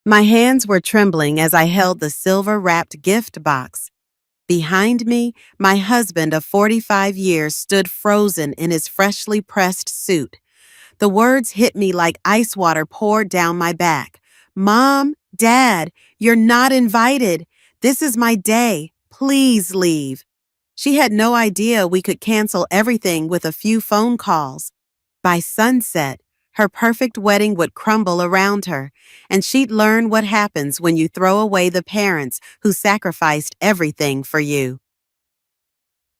My hands were trembling as I held the silver-wrapped gift box. Behind me, my husband of 45 years stood frozen in his freshly pressed suit. The words hit me like ice water poured down my back. "Mom, Dad, you're not invited. This is my day. Please leave." She had no idea we could cancel everything with a few phone calls. By sunset, her perfect wedding would crumble around her, and she'd learn what happens when you throw away the parents who sacrificed everything for you.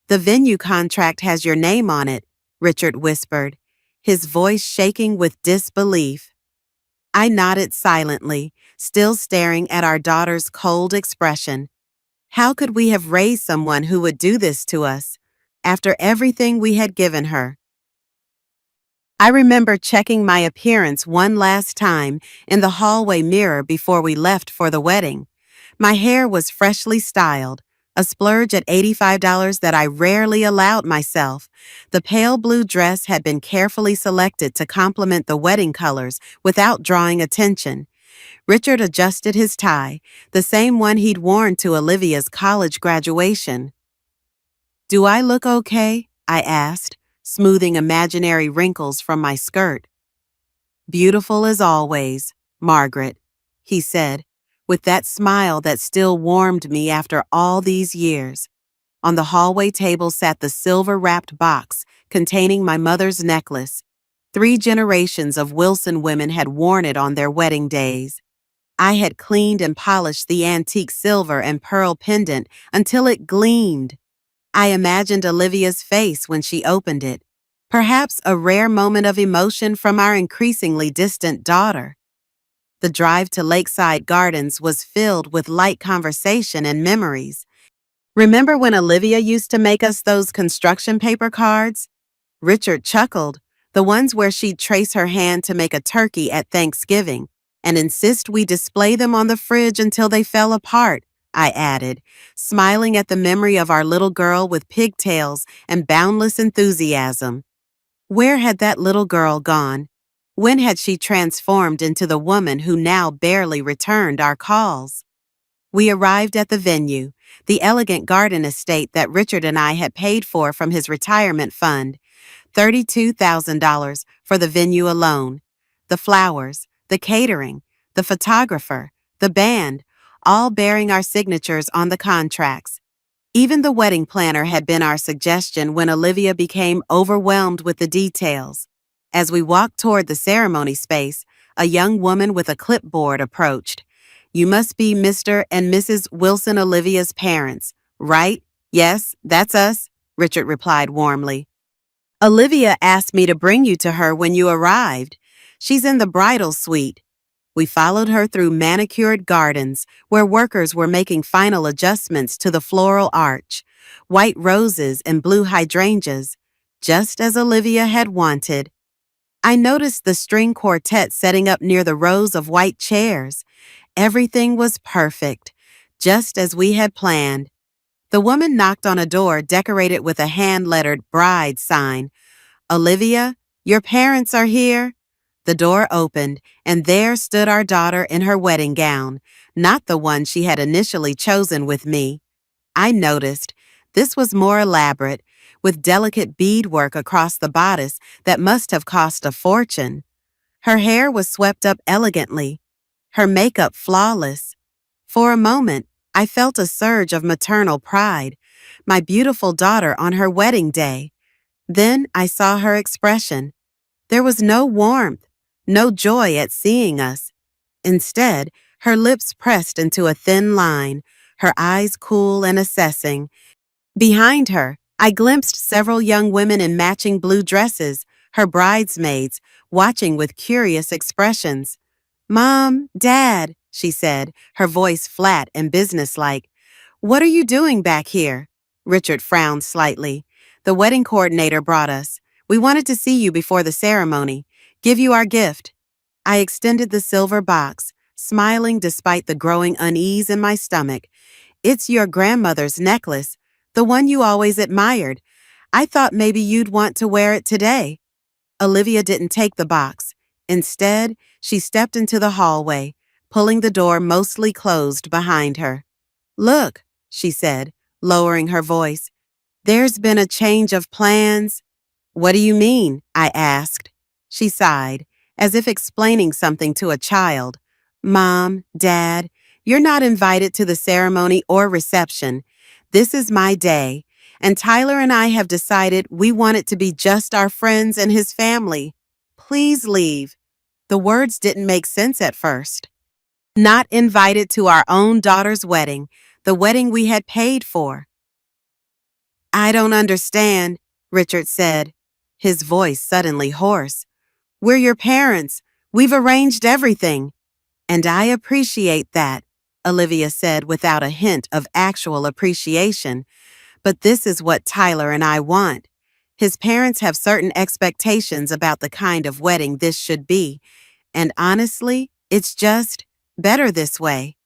"The venue contract has your name on it," Richard whispered, his voice shaking with disbelief. I nodded silently, still staring at our daughter's cold expression. How could we have raised someone who would do this to us, after everything we had given her? I remember checking my appearance one last time in the hallway mirror before we left for the wedding. My hair was freshly styled, a splurge at $85 that I rarely allowed myself. The pale blue dress had been carefully selected to complement the wedding colors without drawing attention. Richard adjusted his tie, the same one he'd worn to Olivia's college graduation. "Do I look okay?" I asked, smoothing imaginary wrinkles from my skirt. "Beautiful as always, Margaret," he said, with that smile that still warmed me after all these years. On the hallway table sat the silver-wrapped box containing my mother's necklace. 3 generations of Wilson women had worn it on their wedding days. I had cleaned and polished the antique silver and pearl pendant until it gleamed. I imagined Olivia's face when she opened it, perhaps a rare moment of emotion from our increasingly distant daughter. The drive to Lakeside Gardens was filled with light conversation and memories. "Remember when Olivia used to make us those construction paper cards?" Richard chuckled, the ones where she'd trace her hand to make a turkey at Thanksgiving and insist we display them on the fridge until they fell apart, I added, smiling at the memory of our little girl with pigtails and boundless enthusiasm. Where had that little girl gone? When had she transformed into the woman who now barely returned our calls? We arrived at the venue, the elegant garden estate that Richard and I had paid for from his retirement fund. $32,000 for the venue alone. The flowers, the catering, the photographer, the band, all bearing our signatures on the contracts. Even the wedding planner had been our suggestion when Olivia became overwhelmed with the details. As we walked toward the ceremony space, a young woman with a clipboard approached. "You must be Mr. and Mrs. Wilson Olivia's parents, right?" "Yes, that's us," Richard replied warmly. "Olivia asked me to bring you to her when you arrived. She's in the bridal suite." We followed her through manicured gardens where workers were making final adjustments to the floral arch, white roses and blue hydrangeas, just as Olivia had wanted. I noticed the string quartet setting up near the rows of white chairs. Everything was perfect, just as we had planned. The woman knocked on a door decorated with a hand-lettered bride sign. "Olivia, your parents are here." The door opened, and there stood our daughter in her wedding gown, not the one she had initially chosen with me. I noticed this was more elaborate, with delicate beadwork across the bodice that must have cost a fortune. Her hair was swept up elegantly, her makeup flawless. For a moment, I felt a surge of maternal pride, my beautiful daughter on her wedding day. Then I saw her expression. There was no warmth, no joy at seeing us. Instead, her lips pressed into a thin line, her eyes cool and assessing. Behind her, I glimpsed several young women in matching blue dresses, her bridesmaids, watching with curious expressions. "Mom, Dad," she said, her voice flat and businesslike. "What are you doing back here?" Richard frowned slightly. "The wedding coordinator brought us. We wanted to see you before the ceremony, give you our gift." I extended the silver box, smiling despite the growing unease in my stomach. "It's your grandmother's necklace, the one you always admired. I thought maybe you'd want to wear it today." Olivia didn't take the box. Instead, she stepped into the hallway, pulling the door mostly closed behind her. "Look," she said, lowering her voice. "There's been a change of plans." "What do you mean?" I asked. She sighed, as if explaining something to a child. "Mom, Dad, you're not invited to the ceremony or reception. This is my day, and Tyler and I have decided we want it to be just our friends and his family. Please leave." The words didn't make sense at first. Not invited to our own daughter's wedding, the wedding we had paid for. "I don't understand," Richard said, his voice suddenly hoarse. "We're your parents. We've arranged everything." "And I appreciate that," Olivia said without a hint of actual appreciation. "But this is what Tyler and I want. His parents have certain expectations about the kind of wedding this should be, and honestly, it's just better this way.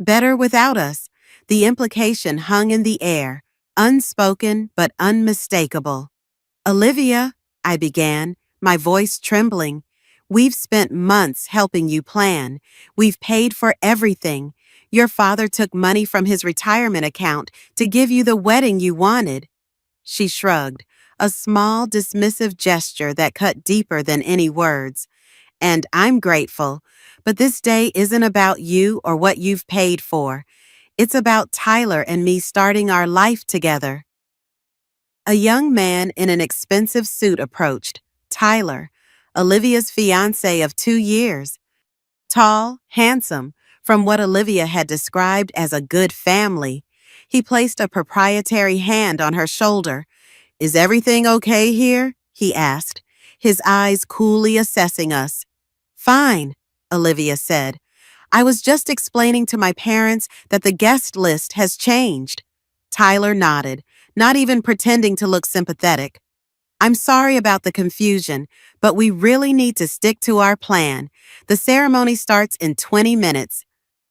Better without us." The implication hung in the air, unspoken but unmistakable. "Olivia," I began, my voice trembling, "we've spent months helping you plan. We've paid for everything. Your father took money from his retirement account to give you the wedding you wanted." She shrugged, a small, dismissive gesture that cut deeper than any words. "And I'm grateful, but this day isn't about you or what you've paid for. It's about Tyler and me starting our life together." A young man in an expensive suit approached, Tyler, Olivia's fiancé of 2 years. Tall, handsome, from what Olivia had described as a good family. He placed a proprietary hand on her shoulder. "Is everything okay here?" he asked, his eyes coolly assessing us. "Fine," Olivia said. "I was just explaining to my parents that the guest list has changed." Tyler nodded, not even pretending to look sympathetic. "I'm sorry about the confusion, but we really need to stick to our plan. The ceremony starts in 20 minutes.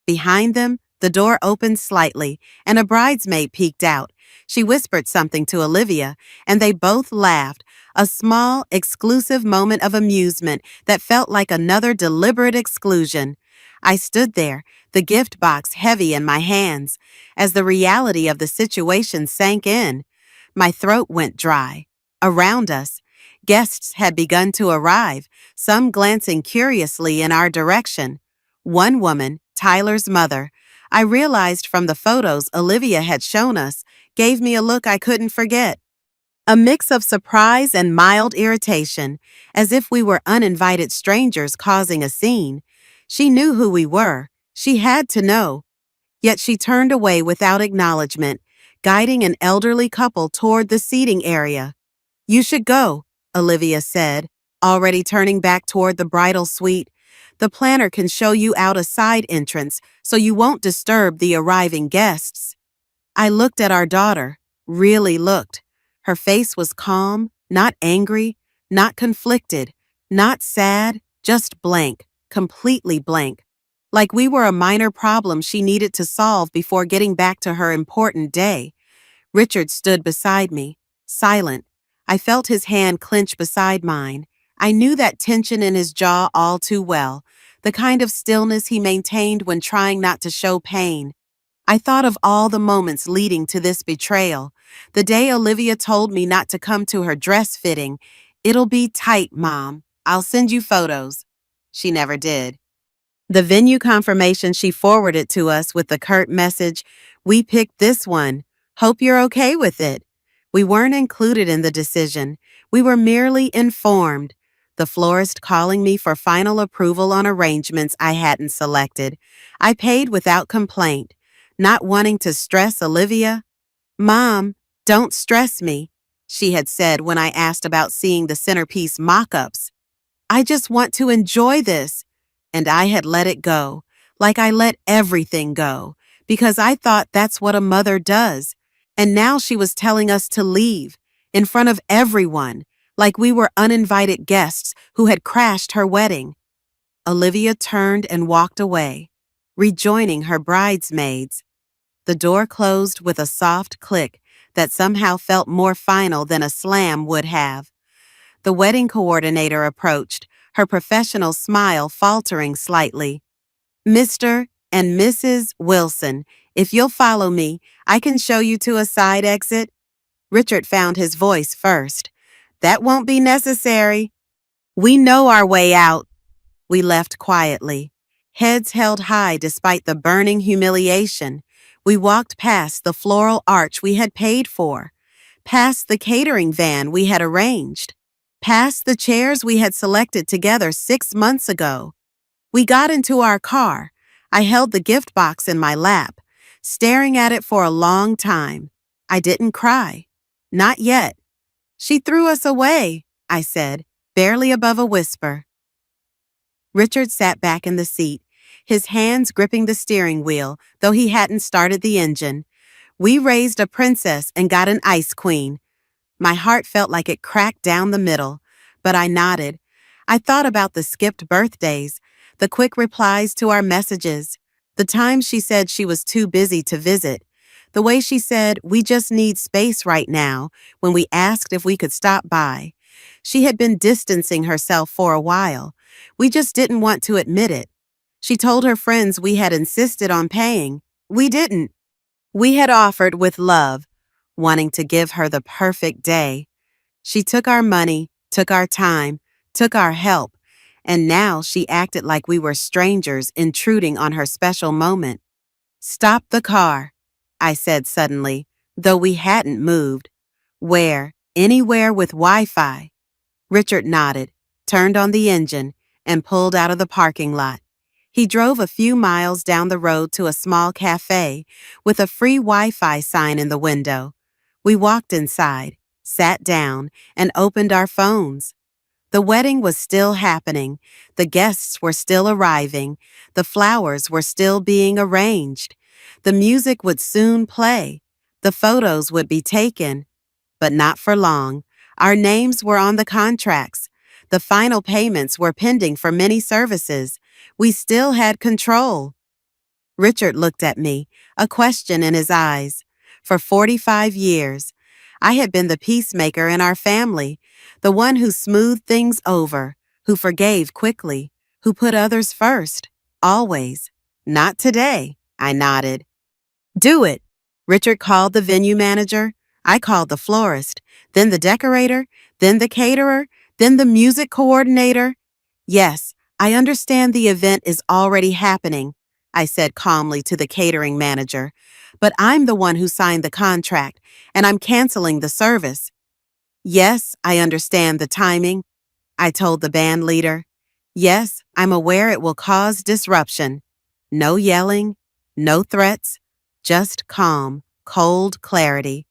Behind them, the door opened slightly, and a bridesmaid peeked out. She whispered something to Olivia, and they both laughed, a small, exclusive moment of amusement that felt like another deliberate exclusion. I stood there, the gift box heavy in my hands. As the reality of the situation sank in, my throat went dry. Around us, guests had begun to arrive, some glancing curiously in our direction. One woman, Tyler's mother, I realized from the photos Olivia had shown us, gave me a look I couldn't forget. A mix of surprise and mild irritation, as if we were uninvited strangers causing a scene. She knew who we were. She had to know. Yet she turned away without acknowledgement, guiding an elderly couple toward the seating area. "You should go," Olivia said, already turning back toward the bridal suite. "The planner can show you out a side entrance so you won't disturb the arriving guests." I looked at our daughter, really looked. Her face was calm, not angry, not conflicted, not sad, just blank, completely blank. Like we were a minor problem she needed to solve before getting back to her important day. Richard stood beside me, silent. I felt his hand clench beside mine. I knew that tension in his jaw all too well, the kind of stillness he maintained when trying not to show pain. I thought of all the moments leading to this betrayal. The day Olivia told me not to come to her dress fitting. "It'll be tight, Mom. I'll send you photos." She never did. The venue confirmation she forwarded to us with the curt message, "We picked this one. Hope you're okay with it." We weren't included in the decision. We were merely informed. The florist calling me for final approval on arrangements I hadn't selected. I paid without complaint, not wanting to stress Olivia. "Mom, don't stress me," she had said when I asked about seeing the centerpiece mock-ups. "I just want to enjoy this." And I had let it go, like I let everything go, because I thought that's what a mother does. And now she was telling us to leave, in front of everyone, like we were uninvited guests who had crashed her wedding. Olivia turned and walked away, rejoining her bridesmaids. The door closed with a soft click that somehow felt more final than a slam would have. The wedding coordinator approached, her professional smile faltering slightly. Mr. and Mrs. Wilson, if you'll follow me, I can show you to a side exit. Richard found his voice first. That won't be necessary. We know our way out. We left quietly, heads held high despite the burning humiliation. We walked past the floral arch we had paid for, past the catering van we had arranged, past the chairs we had selected together 6 months ago. We got into our car. I held the gift box in my lap, staring at it for a long time. I didn't cry. Not yet. She threw us away, I said, barely above a whisper. Richard sat back in the seat, his hands gripping the steering wheel, though he hadn't started the engine. We raised a princess and got an ice queen. My heart felt like it cracked down the middle, but I nodded. I thought about the skipped birthdays, the quick replies to our messages, the times she said she was too busy to visit, the way she said, "We just need space right now," when we asked if we could stop by. She had been distancing herself for a while. We just didn't want to admit it. She told her friends we had insisted on paying. We didn't. We had offered with love, wanting to give her the perfect day. She took our money, took our time, took our help, and now she acted like we were strangers intruding on her special moment. Stop the car, I said suddenly, though we hadn't moved. Where? Anywhere with Wi-Fi. Richard nodded, turned on the engine, and pulled out of the parking lot. He drove a few miles down the road to a small cafe with a free Wi-Fi sign in the window. We walked inside, sat down, and opened our phones. The wedding was still happening, the guests were still arriving, the flowers were still being arranged. The music would soon play, the photos would be taken, but not for long. Our names were on the contracts. The final payments were pending for many services. We still had control. Richard looked at me, a question in his eyes. For 45 years, I had been the peacemaker in our family, the one who smoothed things over, who forgave quickly, who put others first, always. Not today, I nodded. Do it. Richard called the venue manager. I called the florist, then the decorator, then the caterer, then the music coordinator. Yes, I understand the event is already happening, I said calmly to the catering manager, but I'm the one who signed the contract, and I'm canceling the service. Yes, I understand the timing, I told the band leader. Yes, I'm aware it will cause disruption. No yelling, no threats, just calm, cold clarity.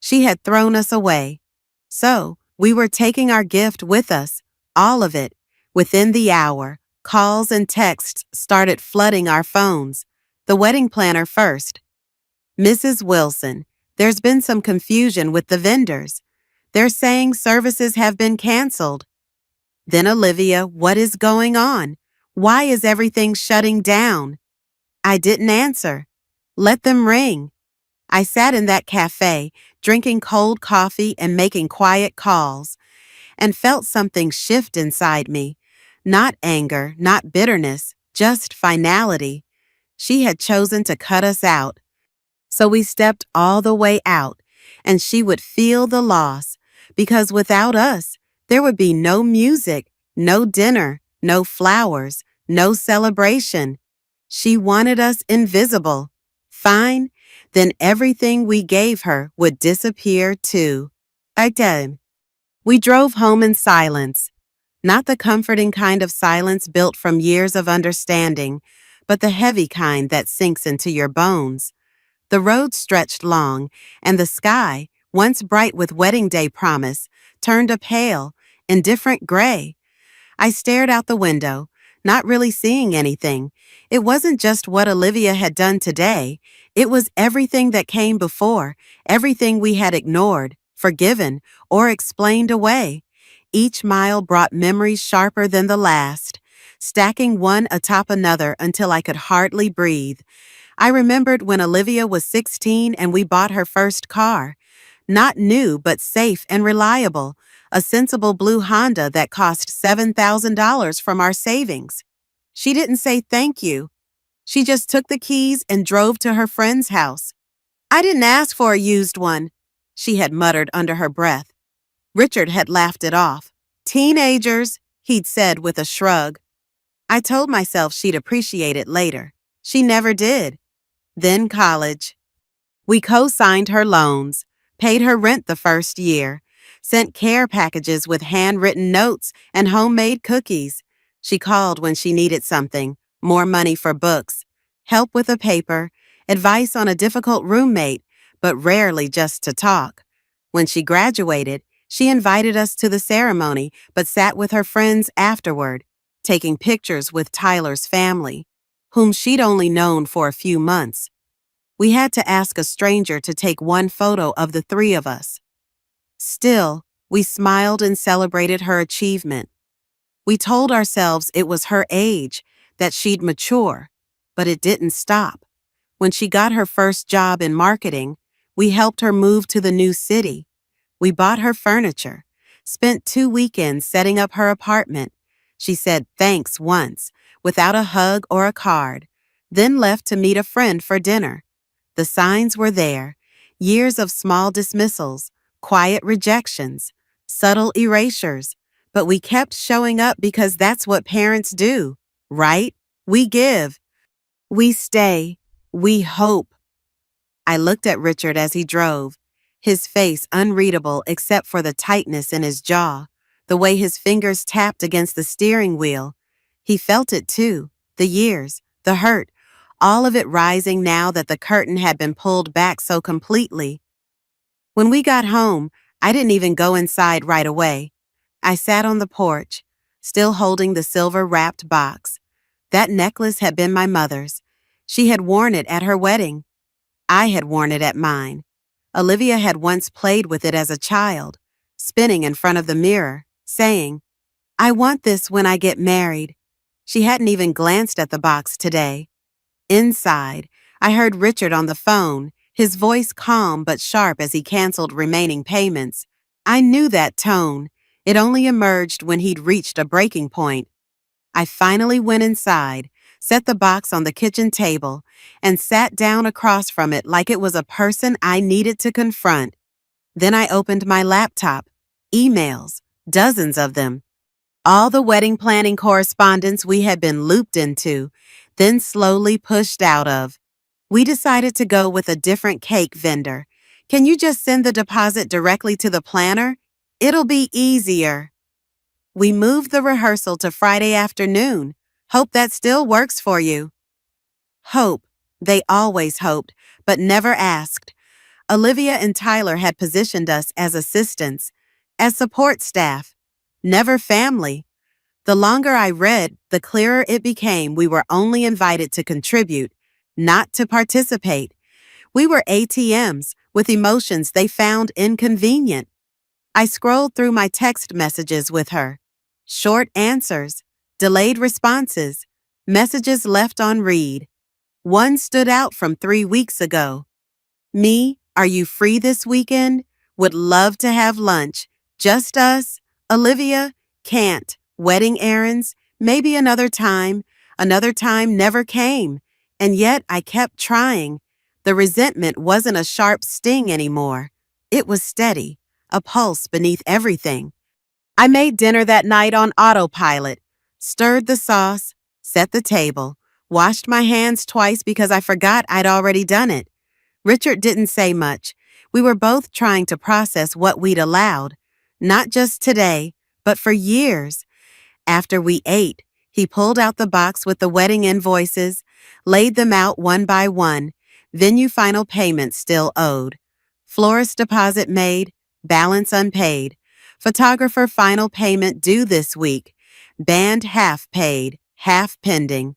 She had thrown us away. So, we were taking our gift with us, all of it. Within the hour, calls and texts started flooding our phones. The wedding planner first. Mrs. Wilson, there's been some confusion with the vendors. They're saying services have been canceled. Then Olivia, what is going on? Why is everything shutting down? I didn't answer. Let them ring. I sat in that cafe, drinking cold coffee and making quiet calls, and felt something shift inside me. Not anger, not bitterness, just finality. She had chosen to cut us out. So we stepped all the way out, and she would feel the loss, because without us, there would be no music, no dinner, no flowers, no celebration. She wanted us invisible. Fine, then everything we gave her would disappear too. I did. We drove home in silence, not the comforting kind of silence built from years of understanding, but the heavy kind that sinks into your bones. The road stretched long, and the sky, once bright with wedding day promise, turned a pale, indifferent gray. I stared out the window, not really seeing anything. It wasn't just what Olivia had done today. It was everything that came before, everything we had ignored, forgiven, or explained away. Each mile brought memories sharper than the last, stacking one atop another until I could hardly breathe. I remembered when Olivia was 16 and we bought her first car. Not new, but safe and reliable. A sensible blue Honda that cost $7,000 from our savings. She didn't say thank you. She just took the keys and drove to her friend's house. I didn't ask for a used one, she had muttered under her breath. Richard had laughed it off. Teenagers, he'd said with a shrug. I told myself she'd appreciate it later. She never did. Then college. We co-signed her loans, paid her rent the first year, sent care packages with handwritten notes and homemade cookies. She called when she needed something, more money for books, help with a paper, advice on a difficult roommate, but rarely just to talk. When she graduated, she invited us to the ceremony but sat with her friends afterward, taking pictures with Tyler's family, whom she'd only known for a few months. We had to ask a stranger to take one photo of the three of us. Still, we smiled and celebrated her achievement. We told ourselves it was her age, that she'd mature, but it didn't stop. When she got her first job in marketing, we helped her move to the new city. We bought her furniture, spent 2 weekends setting up her apartment. She said thanks once, without a hug or a card, then left to meet a friend for dinner. The signs were there, years of small dismissals, quiet rejections, subtle erasures, but we kept showing up because that's what parents do, right? We give, we stay, we hope. I looked at Richard as he drove, his face unreadable except for the tightness in his jaw, the way his fingers tapped against the steering wheel. He felt it too, the years, the hurt, all of it rising now that the curtain had been pulled back so completely. When we got home, I didn't even go inside right away. I sat on the porch, still holding the silver-wrapped box. That necklace had been my mother's. She had worn it at her wedding. I had worn it at mine. Olivia had once played with it as a child, spinning in front of the mirror, saying, I want this when I get married. She hadn't even glanced at the box today. Inside, I heard Richard on the phone, his voice calm but sharp as he canceled remaining payments. I knew that tone. It only emerged when he'd reached a breaking point. I finally went inside, set the box on the kitchen table, and sat down across from it like it was a person I needed to confront. Then I opened my laptop, emails, dozens of them, all the wedding planning correspondence we had been looped into, then slowly pushed out of. We decided to go with a different cake vendor. Can you just send the deposit directly to the planner? It'll be easier. We moved the rehearsal to Friday afternoon. Hope that still works for you. Hope. They always hoped, but never asked. Olivia and Tyler had positioned us as assistants, as support staff, never family. The longer I read, the clearer it became we were only invited to contribute, not to participate. We were ATMs with emotions they found inconvenient. I scrolled through my text messages with her. Short answers, delayed responses, messages left on read. One stood out from 3 weeks ago. Me, are you free this weekend? Would love to have lunch. Just us. Olivia, can't. Wedding errands, maybe another time. Another time never came. And yet I kept trying. The resentment wasn't a sharp sting anymore. It was steady, a pulse beneath everything. I made dinner that night on autopilot, stirred the sauce, set the table, washed my hands twice because I forgot I'd already done it. Richard didn't say much. We were both trying to process what we'd allowed, not just today, but for years. After we ate, he pulled out the box with the wedding invoices, laid them out one by one, venue final payment still owed, florist deposit made, balance unpaid, photographer final payment due this week, band half paid, half pending.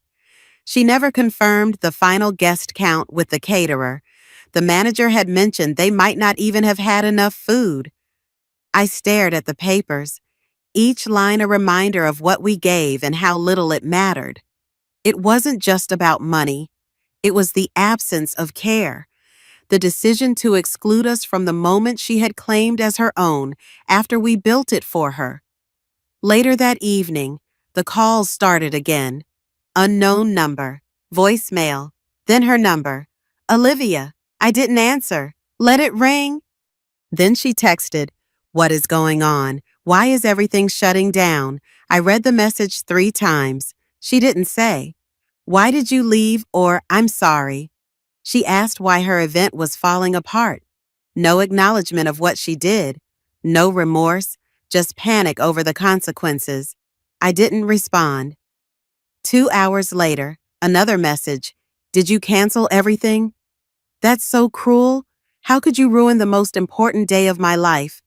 She never confirmed the final guest count with the caterer. The manager had mentioned they might not even have had enough food. I stared at the papers, each line a reminder of what we gave and how little it mattered. It wasn't just about money. It was the absence of care, the decision to exclude us from the moment she had claimed as her own after we built it for her. Later that evening, the calls started again. Unknown number. Voicemail. Then her number. Olivia. I didn't answer. Let it ring. Then she texted, "What is going on? Why is everything shutting down?" I read the message 3 times. She didn't say, "Why did you leave?" or "I'm sorry." She asked why her event was falling apart. No acknowledgement of what she did. No remorse, just panic over the consequences. I didn't respond. 2 hours later, another message. "Did you cancel everything?" "That's so cruel. How could you ruin the most important day of my life?"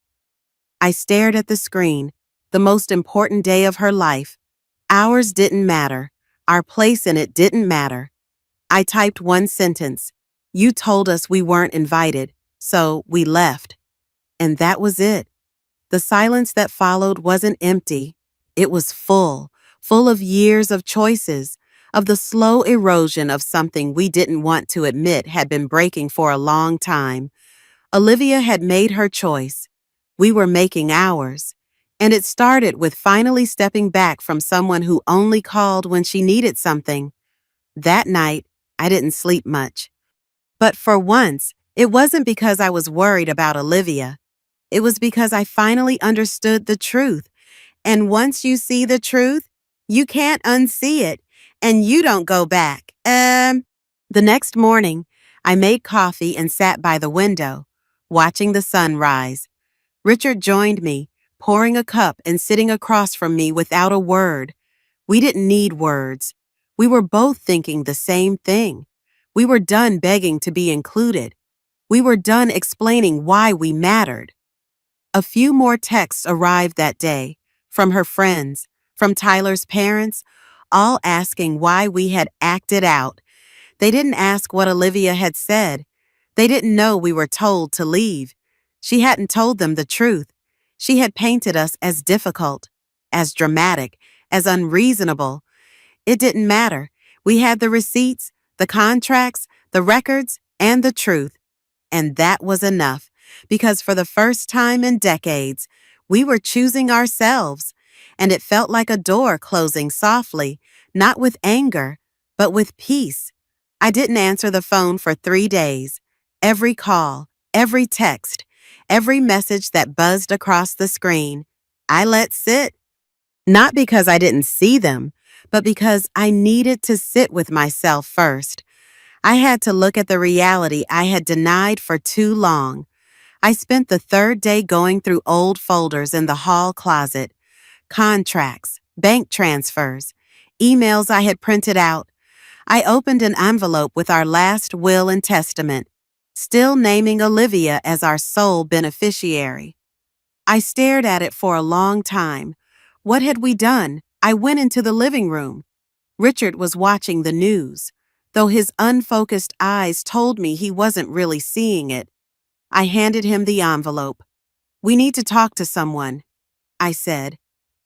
I stared at the screen. The most important day of her life. Ours didn't matter. Our place in it didn't matter. I typed one sentence. "You told us we weren't invited, so we left." And that was it. The silence that followed wasn't empty. It was full of years of choices, of the slow erosion of something we didn't want to admit had been breaking for a long time. Olivia had made her choice. We were making ours. And it started with finally stepping back from someone who only called when she needed something. That night, I didn't sleep much. But for once, it wasn't because I was worried about Olivia. It was because I finally understood the truth. And once you see the truth, you can't unsee it, and you don't go back. The next morning, I made coffee and sat by the window, watching the sun rise. Richard joined me, pouring a cup and sitting across from me without a word. We didn't need words. We were both thinking the same thing. We were done begging to be included. We were done explaining why we mattered. A few more texts arrived that day, from her friends, from Tyler's parents, all asking why we had acted out. They didn't ask what Olivia had said. They didn't know we were told to leave. She hadn't told them the truth. She had painted us as difficult, as dramatic, as unreasonable. It didn't matter. We had the receipts, the contracts, the records, and the truth. And that was enough, because for the first time in decades, we were choosing ourselves, and it felt like a door closing softly, not with anger, but with peace. I didn't answer the phone for 3 days. Every call, every text, every message that buzzed across the screen, I let sit. Not because I didn't see them, but because I needed to sit with myself first. I had to look at the reality I had denied for too long. I spent the third day going through old folders in the hall closet, contracts, bank transfers, emails I had printed out. I opened an envelope with our last will and testament, still naming Olivia as our sole beneficiary. I stared at it for a long time. What had we done? I went into the living room. Richard was watching the news, though his unfocused eyes told me he wasn't really seeing it. I handed him the envelope. "We need to talk to someone," I said.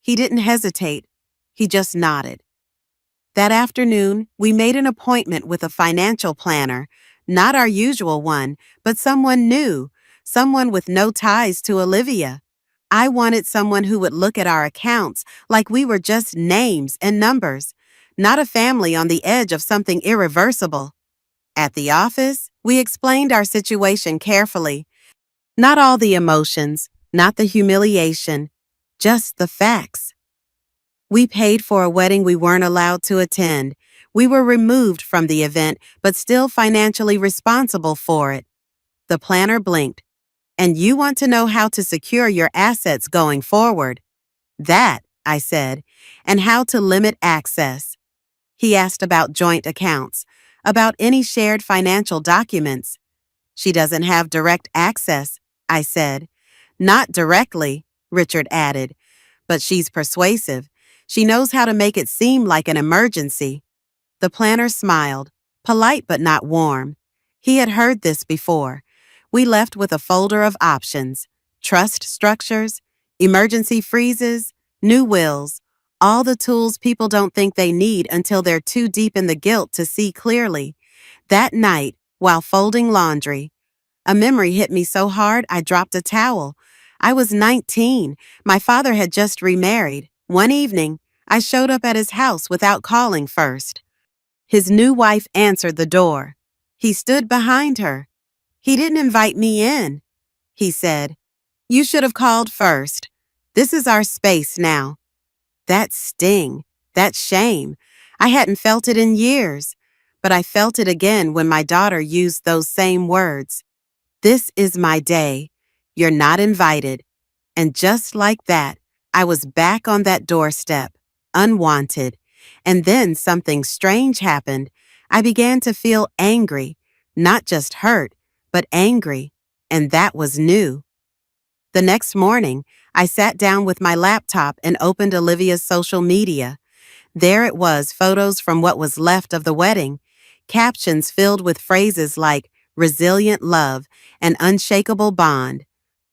He didn't hesitate. He just nodded. That afternoon, we made an appointment with a financial planner, not our usual one, but someone new, someone with no ties to Olivia. I wanted someone who would look at our accounts like we were just names and numbers, not a family on the edge of something irreversible. At the office, we explained our situation carefully. Not all the emotions, not the humiliation, just the facts. We paid for a wedding we weren't allowed to attend. We were removed from the event, but still financially responsible for it. The planner blinked. "And you want to know how to secure your assets going forward?" "That," I said, "and how to limit access." He asked about joint accounts, about any shared financial documents. "She doesn't have direct access," I said. "Not directly," Richard added, "but she's persuasive. She knows how to make it seem like an emergency." The planner smiled, polite but not warm. He had heard this before. We left with a folder of options: trust structures, emergency freezes, new wills, all the tools people don't think they need until they're too deep in the guilt to see clearly. That night, while folding laundry, a memory hit me so hard I dropped a towel. I was 19. My father had just remarried. One evening, I showed up at his house without calling first. His new wife answered the door. He stood behind her. "He didn't invite me in," he said. "You should have called first. This is our space now." That sting, that shame, I hadn't felt it in years, but I felt it again when my daughter used those same words. "This is my day. You're not invited." And just like that, I was back on that doorstep, unwanted. And then something strange happened. I began to feel angry, not just hurt, but angry. And that was new. The next morning, I sat down with my laptop and opened Olivia's social media. There it was, photos from what was left of the wedding, captions filled with phrases like resilient love and unshakable bond.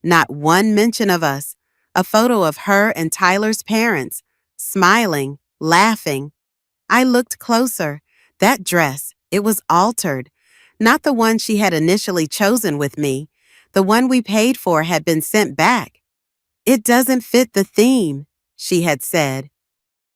Not one mention of us. A photo of her and Tyler's parents, smiling, laughing. I looked closer. That dress, it was altered. Not the one she had initially chosen with me. The one we paid for had been sent back. "It doesn't fit the theme," she had said.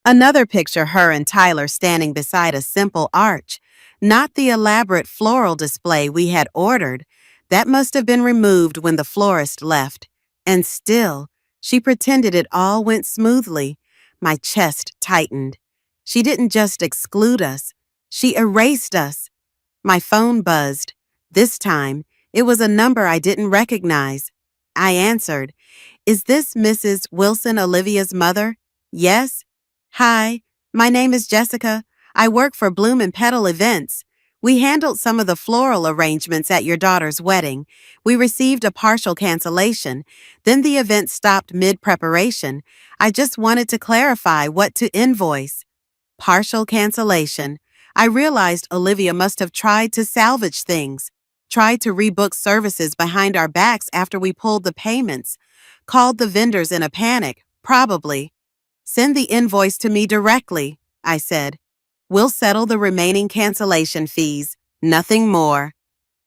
Another picture, her and Tyler standing beside a simple arch, not the elaborate floral display we had ordered. That must have been removed when the florist left. And still, she pretended it all went smoothly. My chest tightened. She didn't just exclude us. She erased us. My phone buzzed. This time, it was a number I didn't recognize. I answered. "Is this Mrs. Wilson, Olivia's mother?" "Yes." "Hi, my name is Jessica. I work for Bloom and Petal Events. We handled some of the floral arrangements at your daughter's wedding. We received a partial cancellation. Then the event stopped mid-preparation. I just wanted to clarify what to invoice." Partial cancellation. I realized Olivia must have tried to salvage things, tried to rebook services behind our backs after we pulled the payments, called the vendors in a panic, probably. "Send the invoice to me directly," I said. "We'll settle the remaining cancellation fees, nothing more."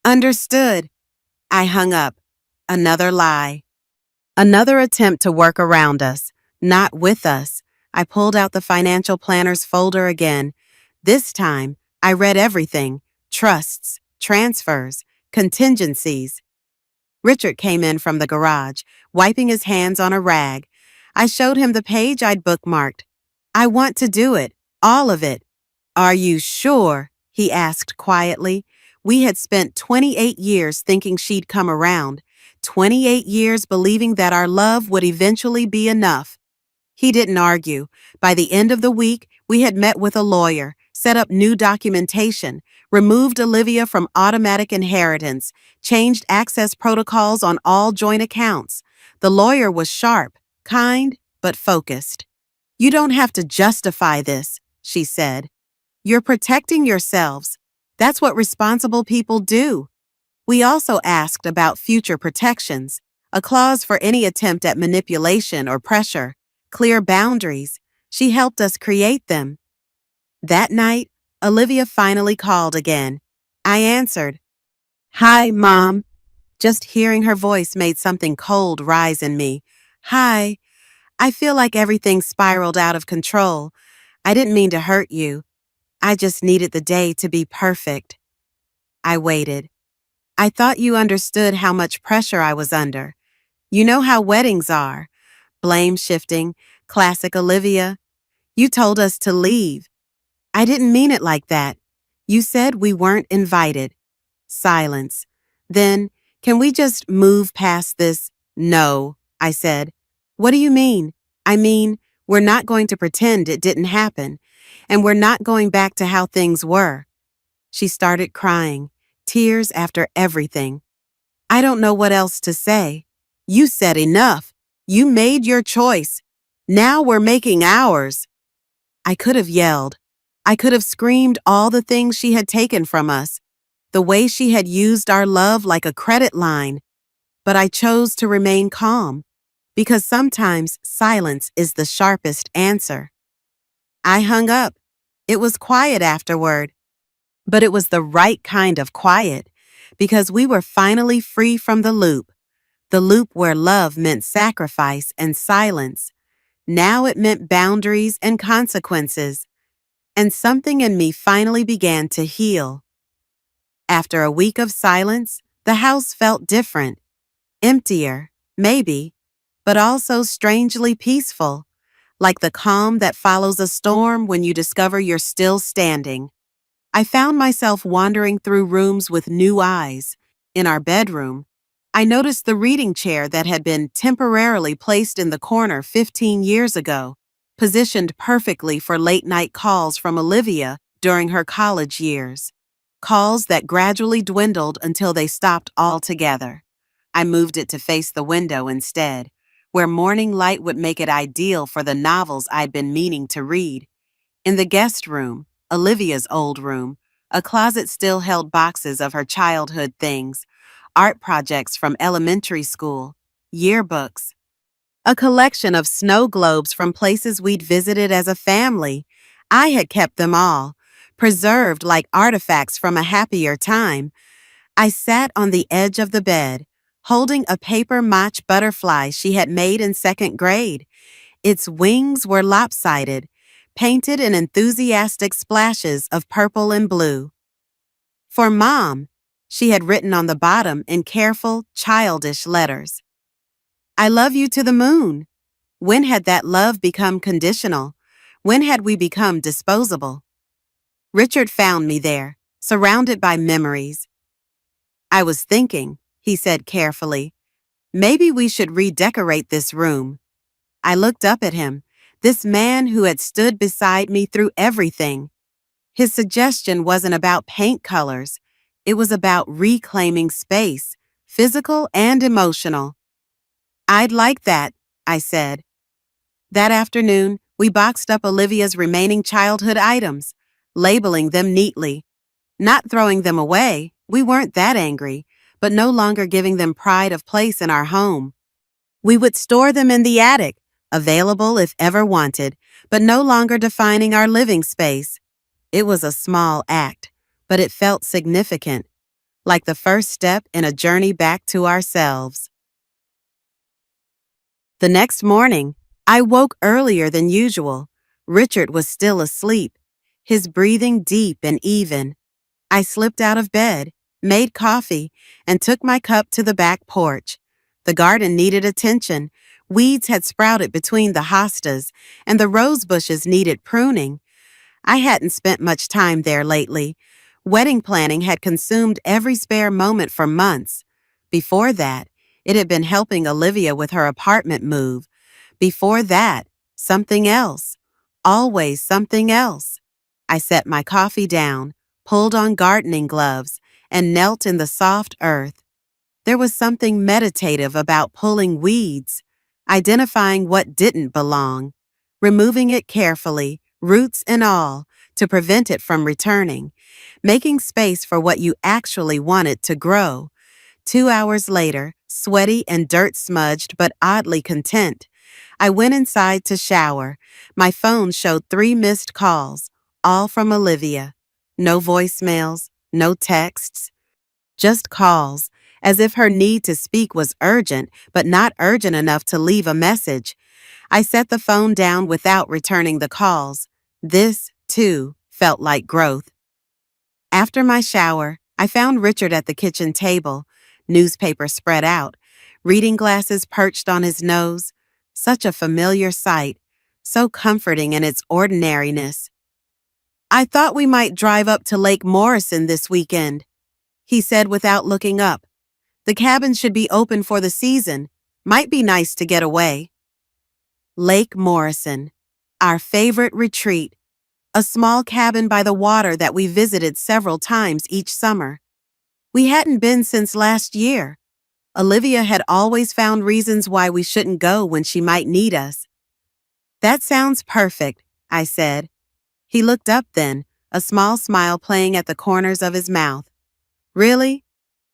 "Understood." I hung up. Another lie. Another attempt to work around us, not with us. I pulled out the financial planner's folder again. This time, I read everything: trusts, transfers, contingencies. Richard came in from the garage, wiping his hands on a rag. I showed him the page I'd bookmarked. "I want to do it, all of it." "Are you sure?" he asked quietly. We had spent 28 years thinking she'd come around, 28 years believing that our love would eventually be enough. He didn't argue. By the end of the week, we had met with a lawyer, set up new documentation, removed Olivia from automatic inheritance, changed access protocols on all joint accounts. The lawyer was sharp, kind, but focused. "You don't have to justify this," she said. "You're protecting yourselves. That's what responsible people do." We also asked about future protections, a clause for any attempt at manipulation or pressure, clear boundaries. She helped us create them. That night, Olivia finally called again. I answered. "Hi, Mom." Just hearing her voice made something cold rise in me. "Hi. I feel like everything spiraled out of control. I didn't mean to hurt you. I just needed the day to be perfect." I waited. "I thought you understood how much pressure I was under. You know how weddings are. Blame shifting, classic Olivia. You told us to leave." "I didn't mean it like that. You said we weren't invited." Silence. Then, "Can we just move past this?" "No," I said. "What do you mean?" "I mean, we're not going to pretend it didn't happen, and we're not going back to how things were." She started crying, tears after everything. "I don't know what else to say. You said enough. You made your choice. Now we're making ours." I could have yelled. I could have screamed all the things she had taken from us, the way she had used our love like a credit line. But I chose to remain calm, because sometimes silence is the sharpest answer. I hung up. It was quiet afterward, but it was the right kind of quiet, because we were finally free from the loop where love meant sacrifice and silence. Now it meant boundaries and consequences. and something in me finally began to heal. After a week of silence, the house felt different, emptier, maybe, but also strangely peaceful, like the calm that follows a storm when you discover you're still standing. I found myself wandering through rooms with new eyes. In our bedroom, I noticed the reading chair that had been temporarily placed in the corner 15 years ago, positioned perfectly for late-night calls from Olivia during her college years. Calls that gradually dwindled until they stopped altogether. I moved it to face the window instead, where morning light would make it ideal for the novels I'd been meaning to read. In the guest room, Olivia's old room, a closet still held boxes of her childhood things, art projects from elementary school, yearbooks, a collection of snow globes from places we'd visited as a family. I had kept them all, preserved like artifacts from a happier time. I sat on the edge of the bed, holding a paper match butterfly she had made in second grade. Its wings were lopsided, painted in enthusiastic splashes of purple and blue. For Mom, she had written on the bottom in careful, childish letters. I love you to the moon. When had that love become conditional? When had we become disposable? Richard found me there, surrounded by memories. I was thinking, he said carefully, maybe we should redecorate this room. I looked up at him, this man who had stood beside me through everything. His suggestion wasn't about paint colors. It was about reclaiming space, physical and emotional. I'd like that, I said. That afternoon, we boxed up Olivia's remaining childhood items, labeling them neatly. Not throwing them away, we weren't that angry, but no longer giving them pride of place in our home. We would store them in the attic, available if ever wanted, but no longer defining our living space. It was a small act, but it felt significant, like the first step in a journey back to ourselves. The next morning, I woke earlier than usual. Richard was still asleep, his breathing deep and even. I slipped out of bed, made coffee, and took my cup to the back porch. The garden needed attention. Weeds had sprouted between the hostas, and the rose bushes needed pruning. I hadn't spent much time there lately. Wedding planning had consumed every spare moment for months. Before that, it had been helping Olivia with her apartment move. Before that, something else. Always something else. I set my coffee down, pulled on gardening gloves, and knelt in the soft earth. There was something meditative about pulling weeds, identifying what didn't belong, removing it carefully, roots and all, to prevent it from returning, making space for what you actually wanted to grow. 2 hours later, sweaty and dirt-smudged but oddly content, I went inside to shower. My phone showed 3 missed calls, all from Olivia. No voicemails, no texts, just calls, as if her need to speak was urgent, but not urgent enough to leave a message. I set the phone down without returning the calls. This, too, felt like growth. After my shower, I found Richard at the kitchen table, newspaper spread out, reading glasses perched on his nose. Such a familiar sight, so comforting in its ordinariness. I thought we might drive up to Lake Morrison this weekend, he said without looking up. The cabin should be open for the season. Might be nice to get away. Lake Morrison, our favorite retreat, a small cabin by the water that we visited several times each summer. We hadn't been since last year. Olivia had always found reasons why we shouldn't go when she might need us. That sounds perfect, I said. He looked up then, a small smile playing at the corners of his mouth. Really?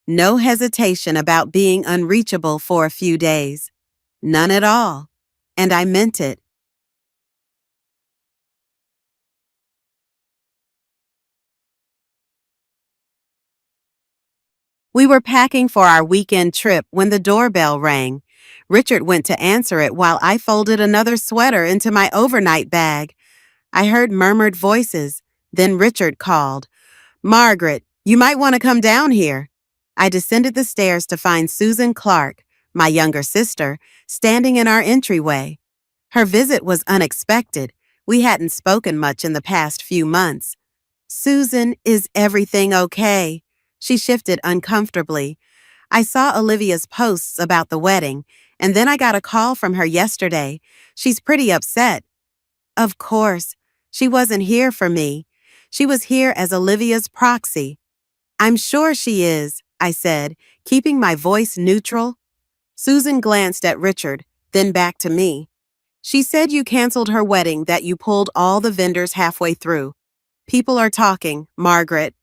No hesitation about being unreachable for a few days. None at all. And I meant it. We were packing for our weekend trip when the doorbell rang. Richard went to answer it while I folded another sweater into my overnight bag. I heard murmured voices. Then Richard called, "Margaret, you might want to come down here." I descended the stairs to find Susan Clark, my younger sister, standing in our entryway. Her visit was unexpected. We hadn't spoken much in the past few months. "Susan, is everything okay?" She shifted uncomfortably. "I saw Olivia's posts about the wedding, and then I got a call from her yesterday. She's pretty upset." "Of course. She wasn't here for me. She was here as Olivia's proxy." "I'm sure she is," I said, keeping my voice neutral. Susan glanced at Richard, then back to me. "She said you canceled her wedding, that you pulled all the vendors halfway through. People are talking, Margaret."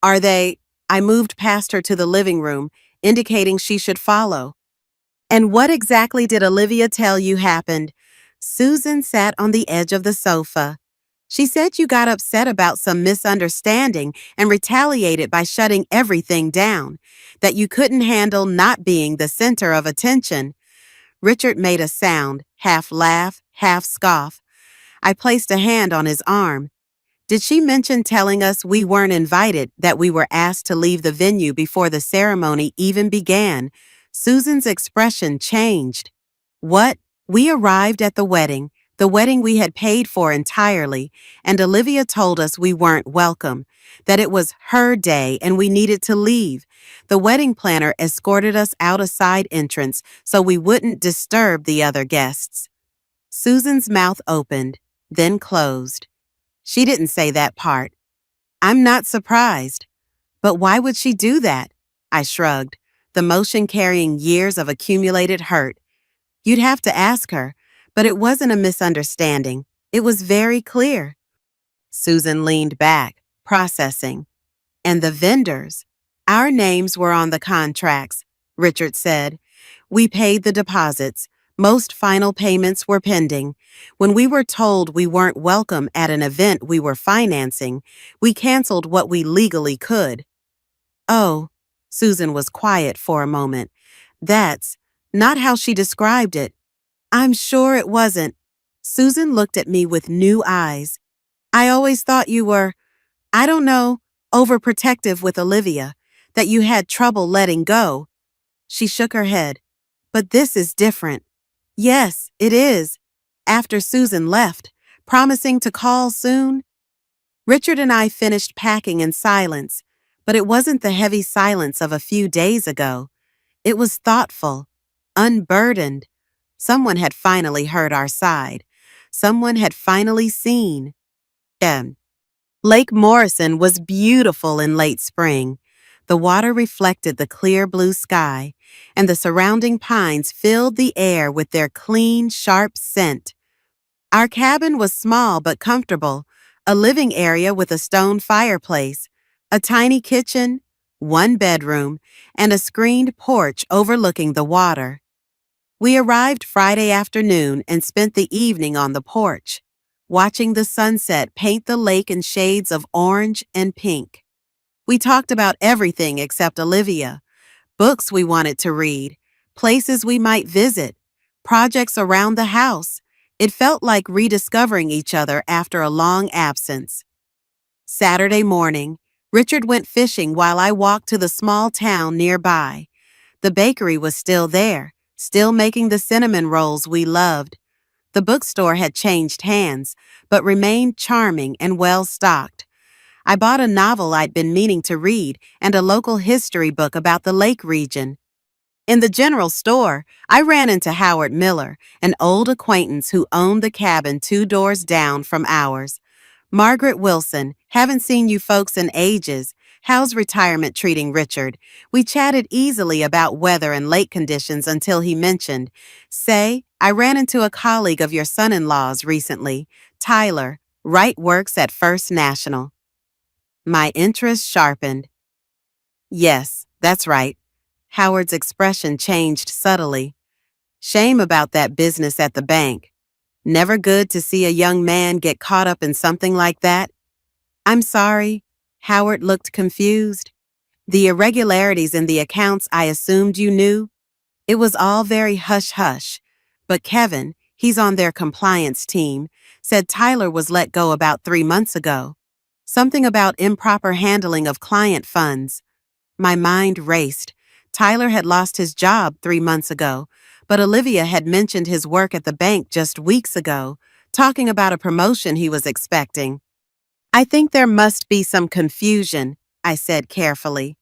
"Are they?" I moved past her to the living room, indicating she should follow. "And what exactly did Olivia tell you happened?" Susan sat on the edge of the sofa. "She said you got upset about some misunderstanding and retaliated by shutting everything down, that you couldn't handle not being the center of attention." Richard made a sound, half laugh, half scoff. I placed a hand on his arm. "Did she mention telling us we weren't invited, that we were asked to leave the venue before the ceremony even began?" Susan's expression changed. "What? We arrived at the wedding we had paid for entirely, and Olivia told us we weren't welcome, that it was her day and we needed to leave. The wedding planner escorted us out a side entrance so we wouldn't disturb the other guests." Susan's mouth opened, then closed. "She didn't say that part." "I'm not surprised." "But why would she do that?" I shrugged, the motion carrying years of accumulated hurt. "You'd have to ask her, but it wasn't a misunderstanding. It was very clear." Susan leaned back, processing. "And the vendors? Our names were on the contracts," Richard said. "We paid the deposits. Most final payments were pending. When we were told we weren't welcome at an event we were financing, we canceled what we legally could." "Oh," Susan was quiet for a moment. "That's not how she described it." "I'm sure it wasn't." Susan looked at me with new eyes. "I always thought you were, I don't know, overprotective with Olivia, that you had trouble letting go." She shook her head. "But this is different." "Yes, it is." After Susan left, promising to call soon, Richard and I finished packing in silence, but it wasn't the heavy silence of a few days ago. It was thoughtful, unburdened. Someone had finally heard our side. Someone had finally seen. Lake Morrison was beautiful in late spring. The water reflected the clear blue sky, and the surrounding pines filled the air with their clean, sharp scent. Our cabin was small but comfortable, a living area with a stone fireplace, a tiny kitchen, one bedroom, and a screened porch overlooking the water. We arrived Friday afternoon and spent the evening on the porch, watching the sunset paint the lake in shades of orange and pink. We talked about everything except Olivia: books we wanted to read, places we might visit, projects around the house. It felt like rediscovering each other after a long absence. Saturday morning, Richard went fishing while I walked to the small town nearby. The bakery was still there, still making the cinnamon rolls we loved. The bookstore had changed hands, but remained charming and well-stocked. I bought a novel I'd been meaning to read and a local history book about the lake region. In the general store, I ran into Howard Miller, an old acquaintance who owned the cabin 2 doors down from ours. "Margaret Wilson, haven't seen you folks in ages. How's retirement treating Richard?" We chatted easily about weather and lake conditions until he mentioned, "Say, I ran into a colleague of your son-in-law's recently, Tyler. Wright works at First National." My interest sharpened. "Yes, that's right." Howard's expression changed subtly. "Shame about that business at the bank. Never good to see a young man get caught up in something like that." "I'm sorry." Howard looked confused. "The irregularities in the accounts, I assumed you knew." "It was all very hush-hush. But Kevin, he's on their compliance team, said Tyler was let go about 3 months ago. Something about improper handling of client funds. My mind raced. Tyler had lost his job 3 months ago, but Olivia had mentioned his work at the bank just weeks ago, talking about a promotion he was expecting. I think there must be some confusion, I said carefully.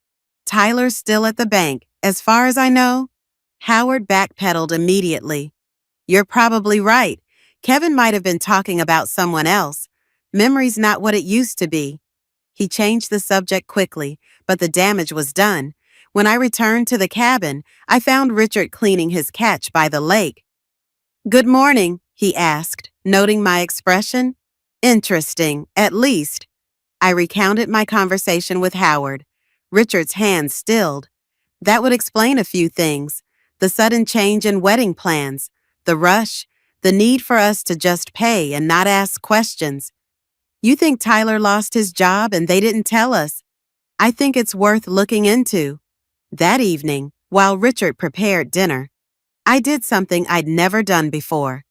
Tyler's still at the bank, as far as I know. Howard backpedaled immediately. You're probably right. Kevin might have been talking about someone else. Memory's not what it used to be. He changed the subject quickly, but the damage was done. When I returned to the cabin, I found Richard cleaning his catch by the lake. Good morning, he asked, noting my expression. Interesting, at least. I recounted my conversation with Howard. Richard's hands stilled. That would explain a few things. The sudden change in wedding plans, the rush, the need for us to just pay and not ask questions. You think Tyler lost his job and they didn't tell us? I think it's worth looking into. That evening, while Richard prepared dinner, I did something I'd never done before.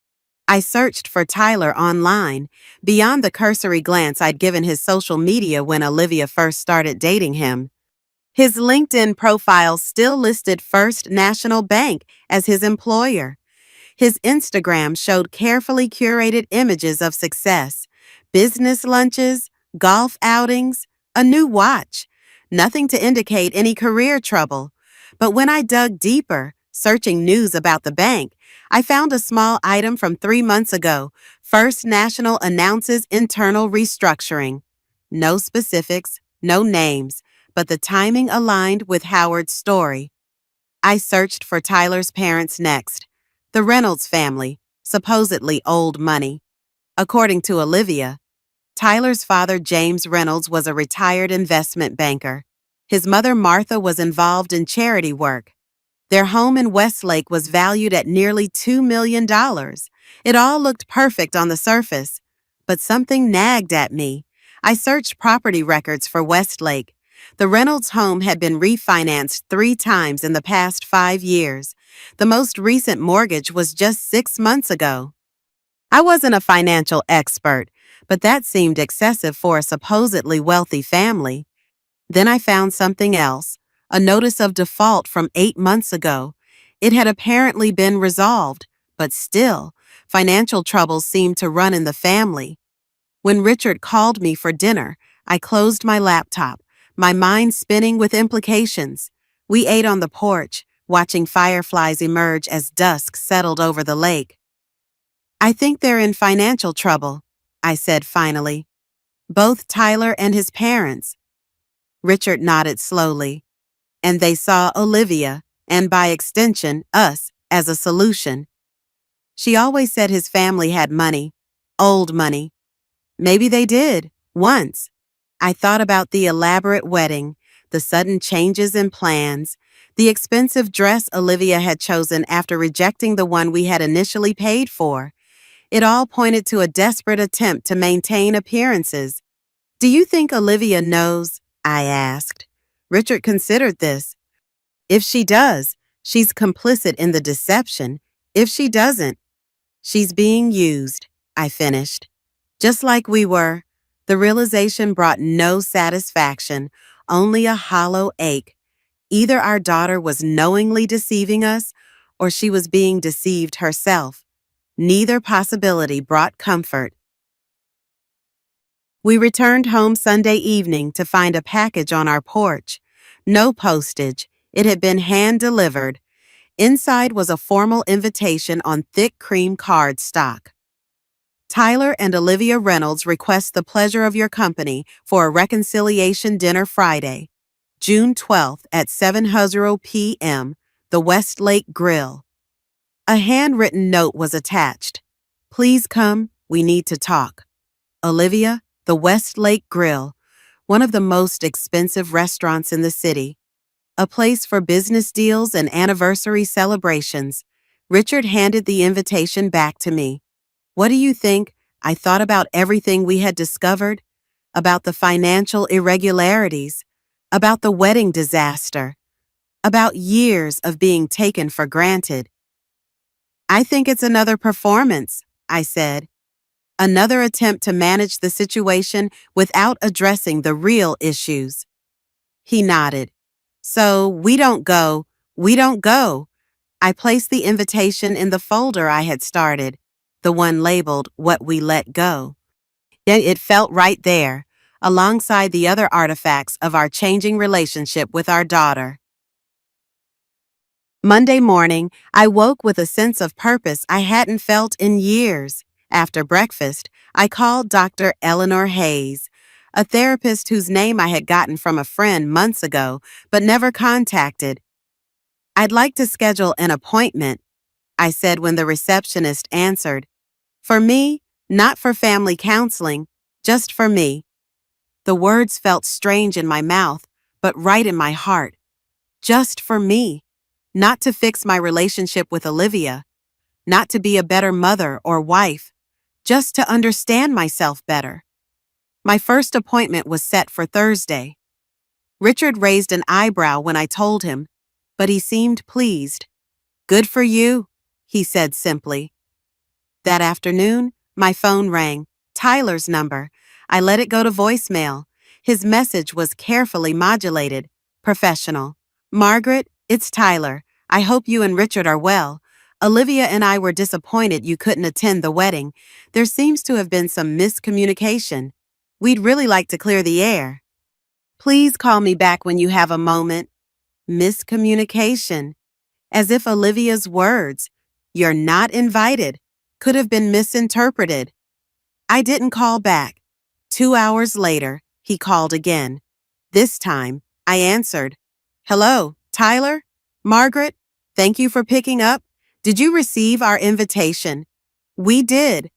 I searched for Tyler online, beyond the cursory glance I'd given his social media when Olivia first started dating him. His LinkedIn profile still listed First National Bank as his employer. His Instagram showed carefully curated images of success, business lunches, golf outings, a new watch. Nothing to indicate any career trouble. But when I dug deeper, searching news about the bank, I found a small item from 3 months ago. First National announces internal restructuring. No specifics, no names, but the timing aligned with Howard's story. I searched for Tyler's parents next. The Reynolds family, supposedly old money. According to Olivia, Tyler's father, James Reynolds, was a retired investment banker. His mother, Martha, was involved in charity work. Their home in Westlake was valued at nearly $2 million. It all looked perfect on the surface, but something nagged at me. I searched property records for Westlake. The Reynolds home had been refinanced 3 times in the past 5 years. The most recent mortgage was just 6 months ago. I wasn't a financial expert, but that seemed excessive for a supposedly wealthy family. Then I found something else, a notice of default from 8 months ago. It had apparently been resolved, but still, financial troubles seemed to run in the family. When Richard called me for dinner, I closed my laptop, my mind spinning with implications. We ate on the porch, watching fireflies emerge as dusk settled over the lake. I think they're in financial trouble, I said finally. Both Tyler and his parents. Richard nodded slowly, and they saw Olivia, and by extension, us, as a solution. She always said his family had money, old money. Maybe they did, once. I thought about the elaborate wedding, the sudden changes in plans, the expensive dress Olivia had chosen after rejecting the one we had initially paid for. It all pointed to a desperate attempt to maintain appearances. Do you think Olivia knows? I asked. Richard considered this. If she does, she's complicit in the deception. If she doesn't, she's being used, I finished. Just like we were. The realization brought no satisfaction, only a hollow ache. Either our daughter was knowingly deceiving us, or she was being deceived herself. Neither possibility brought comfort. We returned home Sunday evening to find a package on our porch. No postage. It had been hand-delivered. Inside was a formal invitation on thick cream cardstock. Tyler and Olivia Reynolds request the pleasure of your company for a reconciliation dinner Friday, June 12th at 7:00 p.m., the Westlake Grill. A handwritten note was attached. Please come, we need to talk. Olivia, the Westlake Grill, one of the most expensive restaurants in the city. A place for business deals and anniversary celebrations. Richard handed the invitation back to me. What do you think? I thought about everything we had discovered, about the financial irregularities, about the wedding disaster, about years of being taken for granted. I think it's another performance, I said. Another attempt to manage the situation without addressing the real issues. He nodded. So, we don't go. I placed the invitation in the folder I had started, the one labeled What We Let Go. Yet it felt right there, alongside the other artifacts of our changing relationship with our daughter. Monday morning, I woke with a sense of purpose I hadn't felt in years. After breakfast, I called Dr. Eleanor Hayes, a therapist whose name I had gotten from a friend months ago but never contacted. I'd like to schedule an appointment, I said when the receptionist answered. For me, not for family counseling, just for me. The words felt strange in my mouth, but right in my heart. Just for me. Not to fix my relationship with Olivia, not to be a better mother or wife, just to understand myself better. My first appointment was set for Thursday. Richard raised an eyebrow when I told him, but he seemed pleased. Good for you, he said simply. That afternoon, my phone rang, Tyler's number. I let it go to voicemail. His message was carefully modulated, professional. Margaret, it's Tyler. I hope you and Richard are well. Olivia and I were disappointed you couldn't attend the wedding. There seems to have been some miscommunication. We'd really like to clear the air. Please call me back when you have a moment. Miscommunication. As if Olivia's words, "You're not invited," could have been misinterpreted. I didn't call back. 2 hours later, he called again. This time, I answered. Hello, Tyler? Margaret? Thank you for picking up. Did you receive our invitation? We did.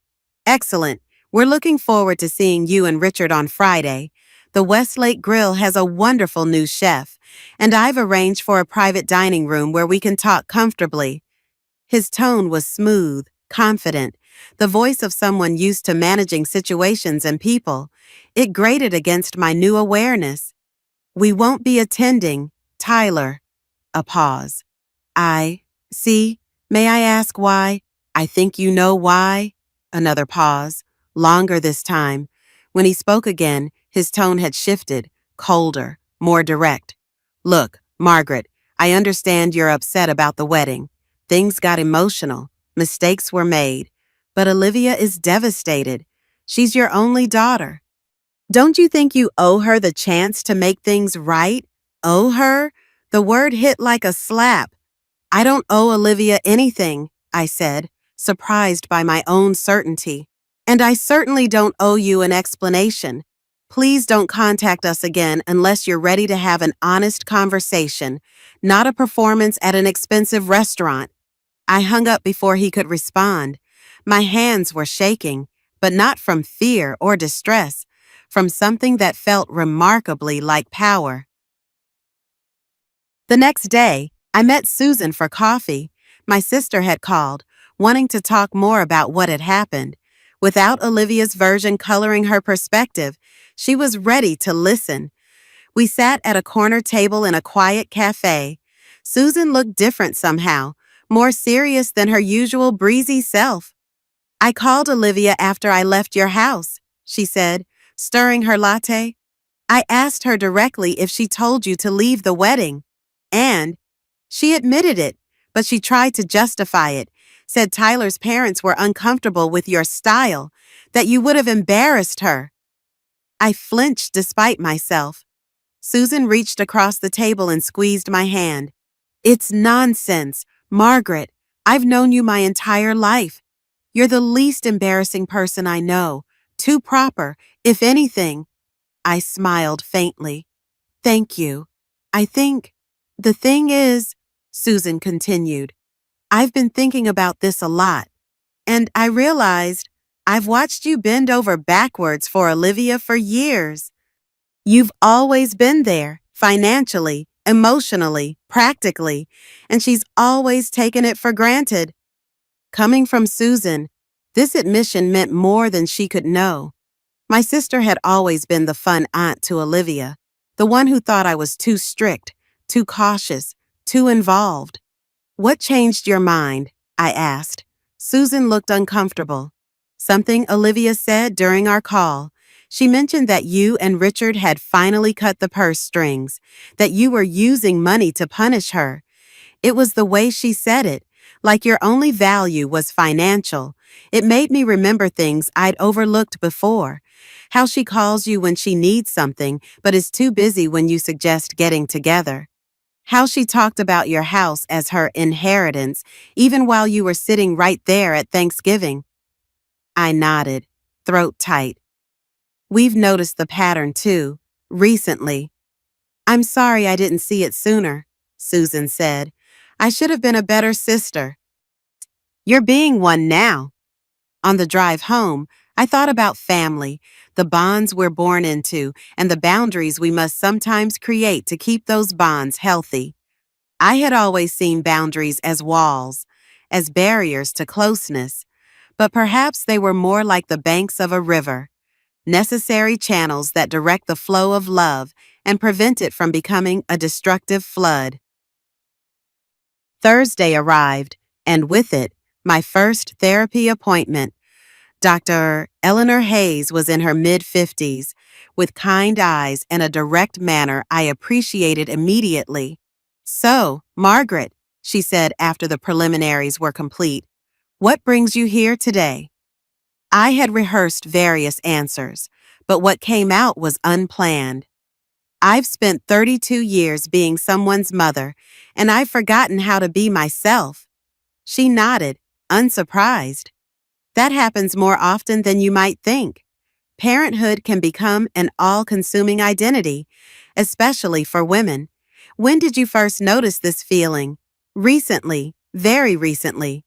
Excellent. We're looking forward to seeing you and Richard on Friday. The Westlake Grill has a wonderful new chef, and I've arranged for a private dining room where we can talk comfortably. His tone was smooth, confident, the voice of someone used to managing situations and people. It grated against my new awareness. We won't be attending, Tyler. A pause. See, may I ask why? I think you know why. Another pause, longer this time. When he spoke again, his tone had shifted, colder, more direct. Look, Margaret, I understand you're upset about the wedding. Things got emotional. Mistakes were made. But Olivia is devastated. She's your only daughter. Don't you think you owe her the chance to make things right? Owe her? The word hit like a slap. I don't owe Olivia anything, I said, surprised by my own certainty. And I certainly don't owe you an explanation. Please don't contact us again unless you're ready to have an honest conversation, not a performance at an expensive restaurant. I hung up before he could respond. My hands were shaking, but not from fear or distress, from something that felt remarkably like power. The next day, I met Susan for coffee. My sister had called, wanting to talk more about what had happened. Without Olivia's version coloring her perspective, she was ready to listen. We sat at a corner table in a quiet cafe. Susan looked different somehow, more serious than her usual breezy self. I called Olivia after I left your house, she said, stirring her latte. I asked her directly if she told you to leave the wedding. And she admitted it, but she tried to justify it, said Tyler's parents were uncomfortable with your style, that you would have embarrassed her. I flinched despite myself. Susan reached across the table and squeezed my hand. It's nonsense, Margaret. I've known you my entire life. You're the least embarrassing person I know. Too proper, if anything. I smiled faintly. Thank you. The thing is, Susan continued, I've been thinking about this a lot, and I realized I've watched you bend over backwards for Olivia for years. You've always been there, financially, emotionally, practically, and she's always taken it for granted. Coming from Susan, this admission meant more than she could know. My sister had always been the fun aunt to Olivia, the one who thought I was too strict, too cautious, too involved. What changed your mind? I asked. Susan looked uncomfortable. Something Olivia said during our call. She mentioned that you and Richard had finally cut the purse strings, that you were using money to punish her. It was the way she said it, like your only value was financial. It made me remember things I'd overlooked before. How she calls you when she needs something, but is too busy when you suggest getting together. How she talked about your house as her inheritance, even while you were sitting right there at Thanksgiving. I nodded, throat tight. We've noticed the pattern too, recently. I'm sorry I didn't see it sooner, Susan said. I should have been a better sister. You're being one now. On the drive home, I thought about family, the bonds we're born into, and the boundaries we must sometimes create to keep those bonds healthy. I had always seen boundaries as walls, as barriers to closeness, but perhaps they were more like the banks of a river, necessary channels that direct the flow of love and prevent it from becoming a destructive flood. Thursday arrived, and with it, my first therapy appointment. Dr. Eleanor Hayes was in her mid-50s, with kind eyes and a direct manner I appreciated immediately. So, Margaret, she said after the preliminaries were complete, what brings you here today? I had rehearsed various answers, but what came out was unplanned. I've spent 32 years being someone's mother, and I've forgotten how to be myself. She nodded, unsurprised. That happens more often than you might think. Parenthood can become an all-consuming identity, especially for women. When did you first notice this feeling? Recently, very recently.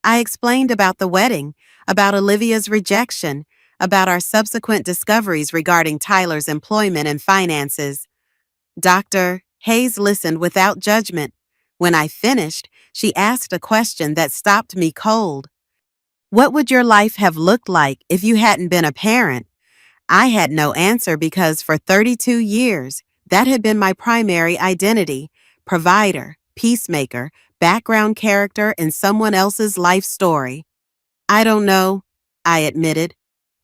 I explained about the wedding, about Olivia's rejection, about our subsequent discoveries regarding Tyler's employment and finances. Dr. Hayes listened without judgment. When I finished, she asked a question that stopped me cold. What would your life have looked like if you hadn't been a parent? I had no answer because for 32 years, that had been my primary identity, provider, peacemaker, background character in someone else's life story. I don't know, I admitted.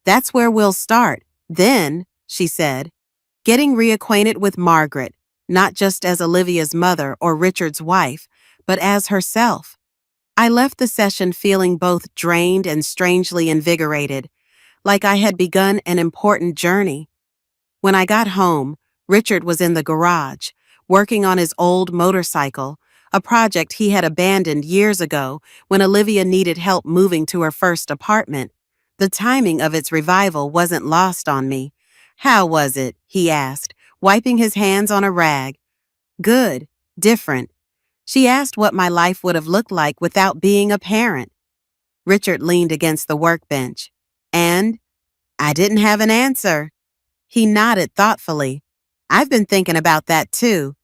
That's where we'll start. Then, she said, getting reacquainted with Margaret, not just as Olivia's mother or Richard's wife, but as herself. I left the session feeling both drained and strangely invigorated, like I had begun an important journey. When I got home, Richard was in the garage, working on his old motorcycle, a project he had abandoned years ago when Olivia needed help moving to her first apartment. The timing of its revival wasn't lost on me. How was it? He asked, wiping his hands on a rag. Good, different. She asked what my life would have looked like without being a parent. Richard leaned against the workbench. And I didn't have an answer. He nodded thoughtfully. I've been thinking about that too.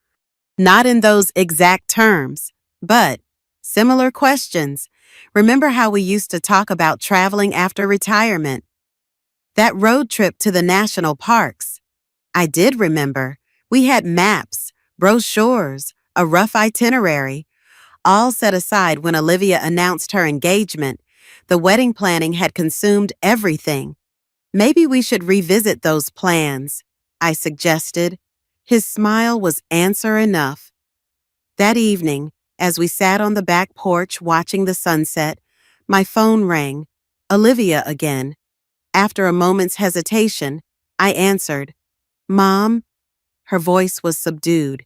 Not in those exact terms, but similar questions. Remember how we used to talk about traveling after retirement? That road trip to the national parks. I did remember. We had maps, brochures, a rough itinerary, all set aside when Olivia announced her engagement. The wedding planning had consumed everything. Maybe we should revisit those plans, I suggested. His smile was answer enough. That evening, as we sat on the back porch watching the sunset, my phone rang. Olivia again. After a moment's hesitation, I answered. Mom? Her voice was subdued.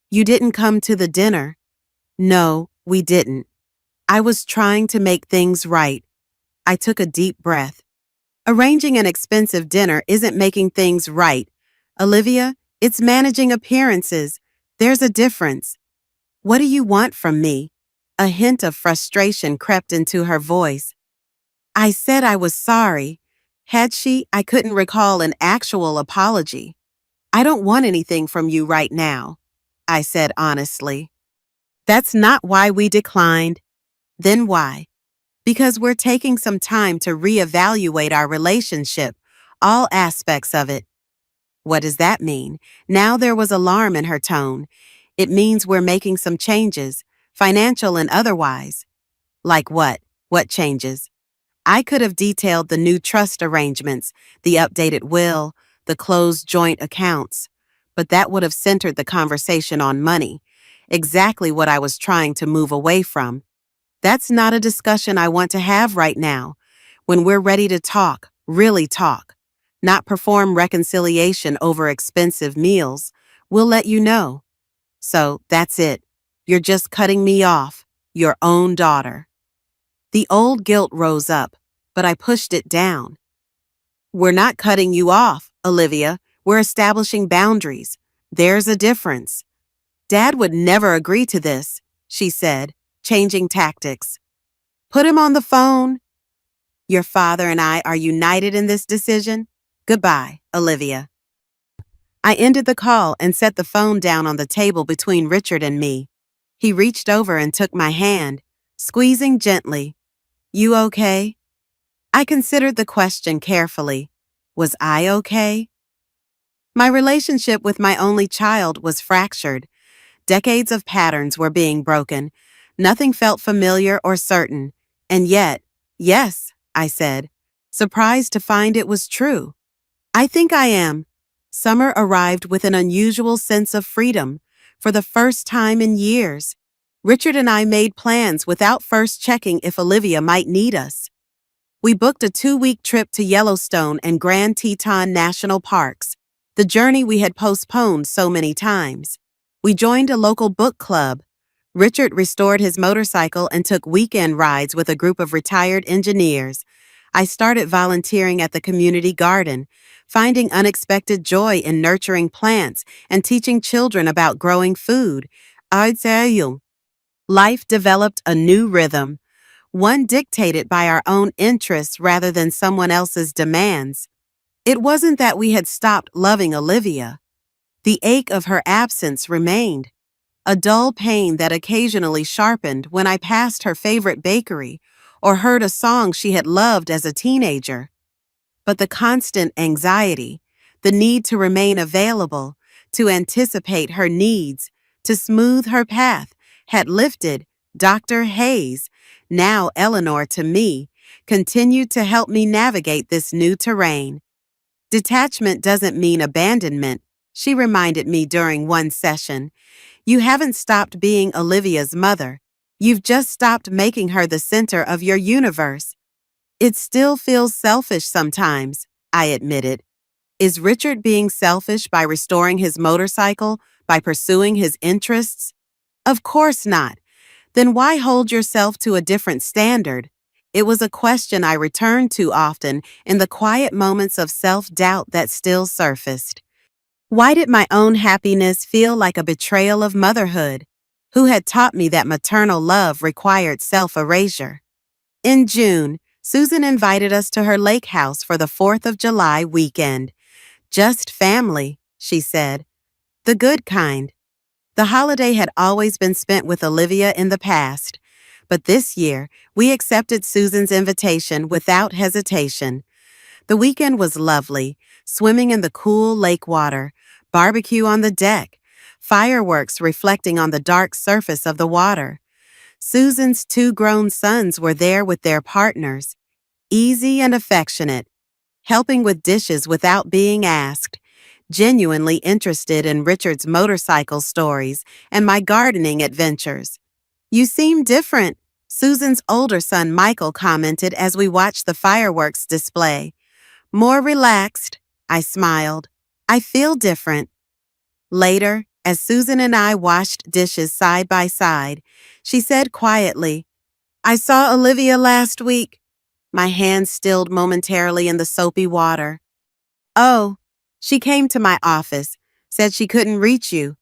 You didn't come to the dinner. No, we didn't. I was trying to make things right. I took a deep breath. Arranging an expensive dinner isn't making things right. Olivia, it's managing appearances. There's a difference. What do you want from me? A hint of frustration crept into her voice. I said I was sorry. Had she, I couldn't recall an actual apology. I don't want anything from you right now, I said honestly. That's not why we declined. Then why? Because we're taking some time to reevaluate our relationship, all aspects of it. What does that mean? Now there was alarm in her tone. It means we're making some changes, financial and otherwise. Like what? What changes? I could have detailed the new trust arrangements, the updated will, the closed joint accounts, but that would have centered the conversation on money, exactly what I was trying to move away from. That's not a discussion I want to have right now. When we're ready to talk, really talk, not perform reconciliation over expensive meals, we'll let you know. So that's it. You're just cutting me off, your own daughter. The old guilt rose up, but I pushed it down. We're not cutting you off, Olivia. We're establishing boundaries. There's a difference. Dad would never agree to this, she said, changing tactics. Put him on the phone. Your father and I are united in this decision. Goodbye, Olivia. I ended the call and set the phone down on the table between Richard and me. He reached over and took my hand, squeezing gently. You okay? I considered the question carefully. Was I okay? My relationship with my only child was fractured. Decades of patterns were being broken. Nothing felt familiar or certain. And yet, yes, I said, surprised to find it was true. I think I am. Summer arrived with an unusual sense of freedom. For the first time in years, Richard and I made plans without first checking if Olivia might need us. We booked a 2-week trip to Yellowstone and Grand Teton National Parks, the journey we had postponed so many times. We joined a local book club. Richard restored his motorcycle and took weekend rides with a group of retired engineers. I started volunteering at the community garden, finding unexpected joy in nurturing plants and teaching children about growing food. Life developed a new rhythm, one dictated by our own interests rather than someone else's demands. It wasn't that we had stopped loving Olivia. The ache of her absence remained, a dull pain that occasionally sharpened when I passed her favorite bakery or heard a song she had loved as a teenager. But the constant anxiety, the need to remain available, to anticipate her needs, to smooth her path, had lifted. Dr. Hayes, now Eleanor to me, continued to help me navigate this new terrain. Detachment doesn't mean abandonment, she reminded me during one session. You haven't stopped being Olivia's mother. You've just stopped making her the center of your universe. It still feels selfish sometimes, I admitted. Is Richard being selfish by restoring his motorcycle, by pursuing his interests? Of course not. Then why hold yourself to a different standard? It was a question I returned to often in the quiet moments of self-doubt that still surfaced. Why did my own happiness feel like a betrayal of motherhood? Who had taught me that maternal love required self-erasure? In June, Susan invited us to her lake house for the 4th of July weekend. Just family, she said. The good kind. The holiday had always been spent with Olivia in the past, but this year we accepted Susan's invitation without hesitation. The weekend was lovely, swimming in the cool lake water, barbecue on the deck, fireworks reflecting on the dark surface of the water. Susan's 2 grown sons were there with their partners, easy and affectionate, helping with dishes without being asked, genuinely interested in Richard's motorcycle stories and my gardening adventures. You seem different, Susan's older son Michael commented as we watched the fireworks display. More relaxed, I smiled. I feel different. Later, as Susan and I washed dishes side by side, she said quietly, I saw Olivia last week. My hands stilled momentarily in the soapy water. Oh, she came to my office, said she couldn't reach you.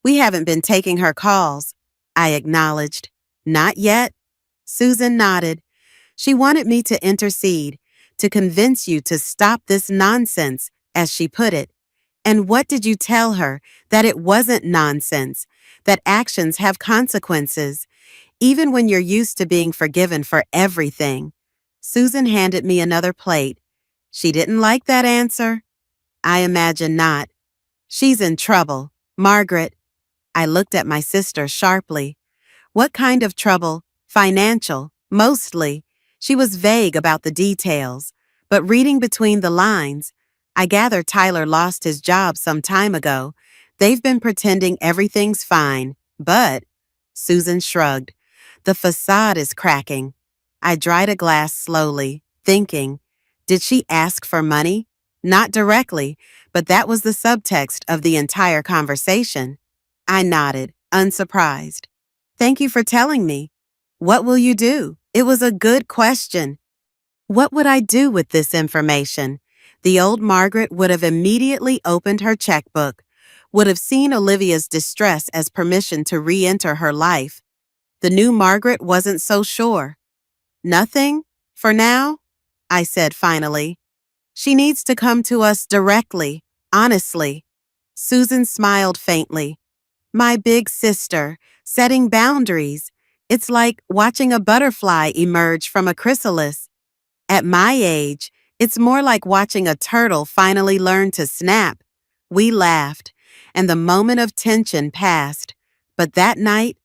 We haven't been taking her calls, I acknowledged. Not yet. Susan nodded. She wanted me to intercede, to convince you to stop this nonsense, as she put it. And what did you tell her? That it wasn't nonsense, that actions have consequences, even when you're used to being forgiven for everything. Susan handed me another plate. She didn't like that answer. I imagine not. She's in trouble. Margaret. I looked at my sister sharply. What kind of trouble? Financial, mostly. She was vague about the details, but reading between the lines, I gather Tyler lost his job some time ago. They've been pretending everything's fine, but, Susan shrugged, the facade is cracking. I dried a glass slowly, thinking, did she ask for money? Not directly, but that was the subtext of the entire conversation. I nodded, unsurprised. Thank you for telling me. What will you do? It was a good question. What would I do with this information? The old Margaret would have immediately opened her checkbook, would have seen Olivia's distress as permission to re-enter her life. The new Margaret wasn't so sure. Nothing? For now? I said finally. She needs to come to us directly, honestly. Susan smiled faintly. My big sister, setting boundaries. It's like watching a butterfly emerge from a chrysalis. At my age, it's more like watching a turtle finally learn to snap. We laughed, and the moment of tension passed. But that night,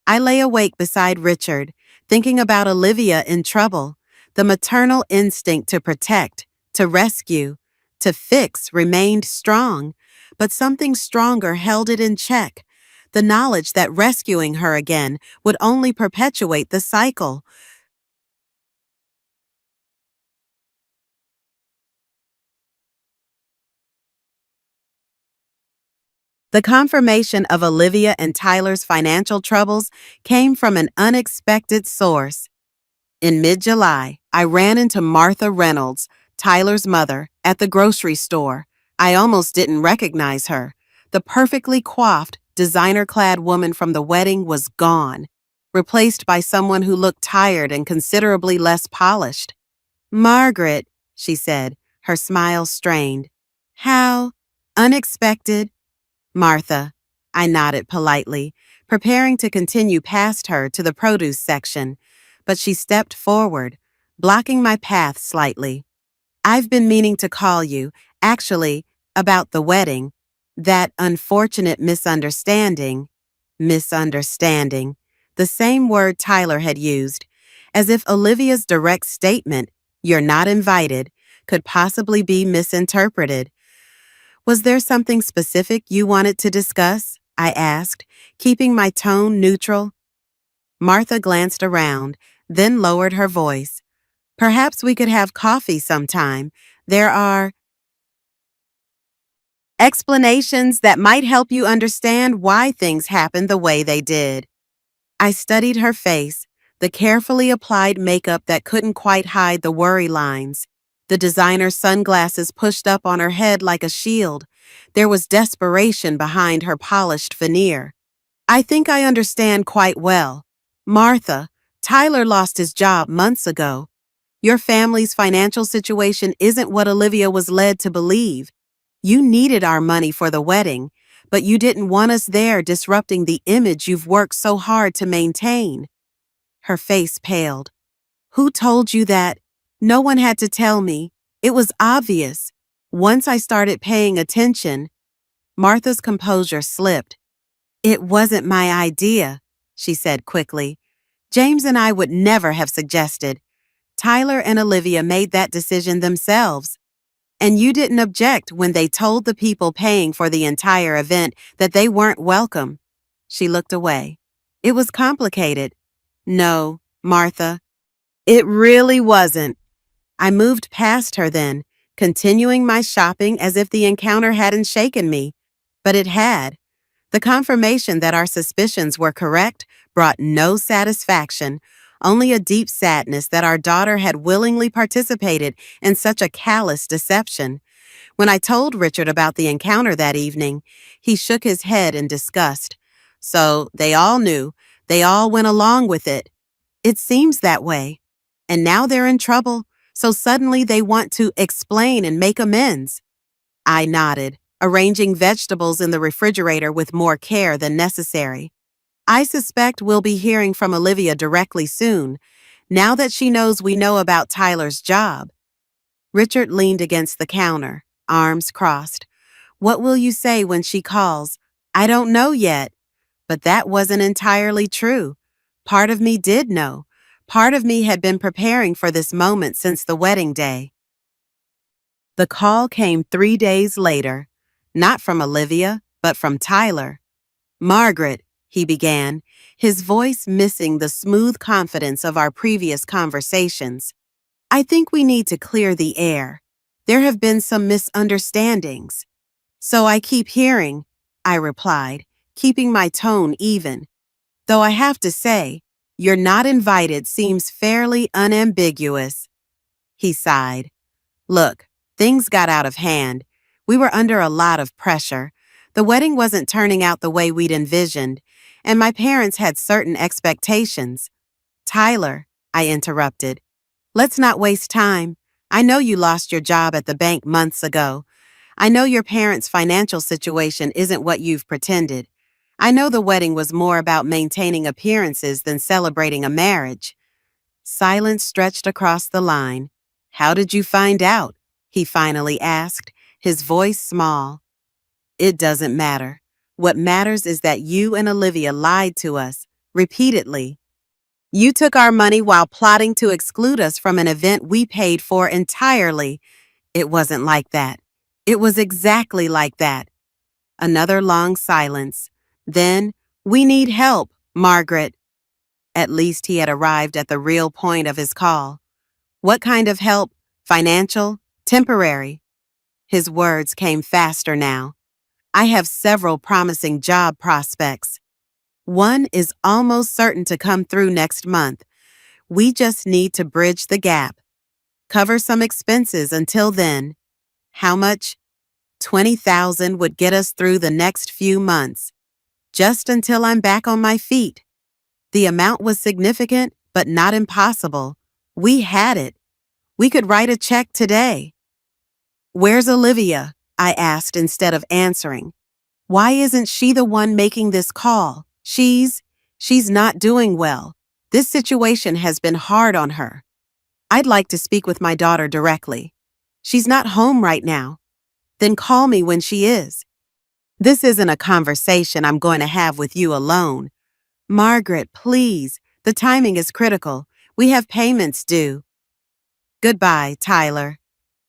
I lay awake beside Richard, thinking about Olivia in trouble. The maternal instinct to protect, to rescue, to fix remained strong, but something stronger held it in check. The knowledge that rescuing her again would only perpetuate the cycle. The confirmation of Olivia and Tyler's financial troubles came from an unexpected source. In mid-July, I ran into Martha Reynolds, Tyler's mother, at the grocery store. I almost didn't recognize her. The perfectly coiffed, designer-clad woman from the wedding was gone, replaced by someone who looked tired and considerably less polished. Margaret, she said, her smile strained. How unexpected. Martha. I nodded politely, preparing to continue past her to the produce section, but she stepped forward, blocking my path slightly. I've been meaning to call you, actually, about the wedding. That unfortunate misunderstanding. Misunderstanding. The same word Tyler had used, as if Olivia's direct statement, "You're not invited," could possibly be misinterpreted. Was there something specific you wanted to discuss? I asked, keeping my tone neutral. Martha glanced around, then lowered her voice. Perhaps we could have coffee sometime. There are explanations that might help you understand why things happened the way they did. I studied her face, the carefully applied makeup that couldn't quite hide the worry lines, the designer sunglasses pushed up on her head like a shield. There was desperation behind her polished veneer. I think I understand quite well. Martha, Tyler lost his job months ago. Your family's financial situation isn't what Olivia was led to believe. You needed our money for the wedding, but you didn't want us there disrupting the image you've worked so hard to maintain. Her face paled. Who told you that? No one had to tell me. It was obvious. Once I started paying attention, Martha's composure slipped. It wasn't my idea, she said quickly. James and I would never have suggested. Tyler and Olivia made that decision themselves. And you didn't object when they told the people paying for the entire event that they weren't welcome. She looked away. It was complicated. No, Martha, it really wasn't. I moved past her then, continuing my shopping as if the encounter hadn't shaken me. But it had. The confirmation that our suspicions were correct brought no satisfaction, only a deep sadness that our daughter had willingly participated in such a callous deception. When I told Richard about the encounter that evening, he shook his head in disgust. So they all knew. They all went along with it. It seems that way. And now they're in trouble, so suddenly they want to explain and make amends. I nodded, arranging vegetables in the refrigerator with more care than necessary. I suspect we'll be hearing from Olivia directly soon, now that she knows we know about Tyler's job. Richard leaned against the counter, arms crossed. What will you say when she calls? I don't know yet. But that wasn't entirely true. Part of me did know. Part of me had been preparing for this moment since the wedding day. The call came 3 days later, not from Olivia, but from Tyler. "Margaret," he began, his voice missing the smooth confidence of our previous conversations. "I think we need to clear the air. There have been some misunderstandings." "So I keep hearing," I replied, keeping my tone even. "Though I have to say, 'you're not invited' seems fairly unambiguous." He sighed. "Look, things got out of hand. We were under a lot of pressure. The wedding wasn't turning out the way we'd envisioned, and my parents had certain expectations." "Tyler," I interrupted, "let's not waste time. I know you lost your job at the bank months ago. I know your parents' financial situation isn't what you've pretended. I know the wedding was more about maintaining appearances than celebrating a marriage." Silence stretched across the line. "How did you find out?" he finally asked, his voice small. "It doesn't matter. What matters is that you and Olivia lied to us, repeatedly. You took our money while plotting to exclude us from an event we paid for entirely." "It wasn't like that." "It was exactly like that." Another long silence. Then, "We need help, Margaret." At least he had arrived at the real point of his call. "What kind of help? Financial? Temporary?" His words came faster now. "I have several promising job prospects. One is almost certain to come through next month. We just need to bridge the gap. Cover some expenses until then." "How much?" "20,000 would get us through the next few months. Just until I'm back on my feet." The amount was significant, but not impossible. We had it. We could write a check today. "Where's Olivia?" I asked instead of answering. "Why isn't she the one making this call? She's not doing well. This situation has been hard on her. I'd like to speak with my daughter directly." "She's not home right now." "Then call me when she is." "This isn't a conversation I'm going to have with you alone." "Margaret, please. The timing is critical. We have payments due." "Goodbye, Tyler."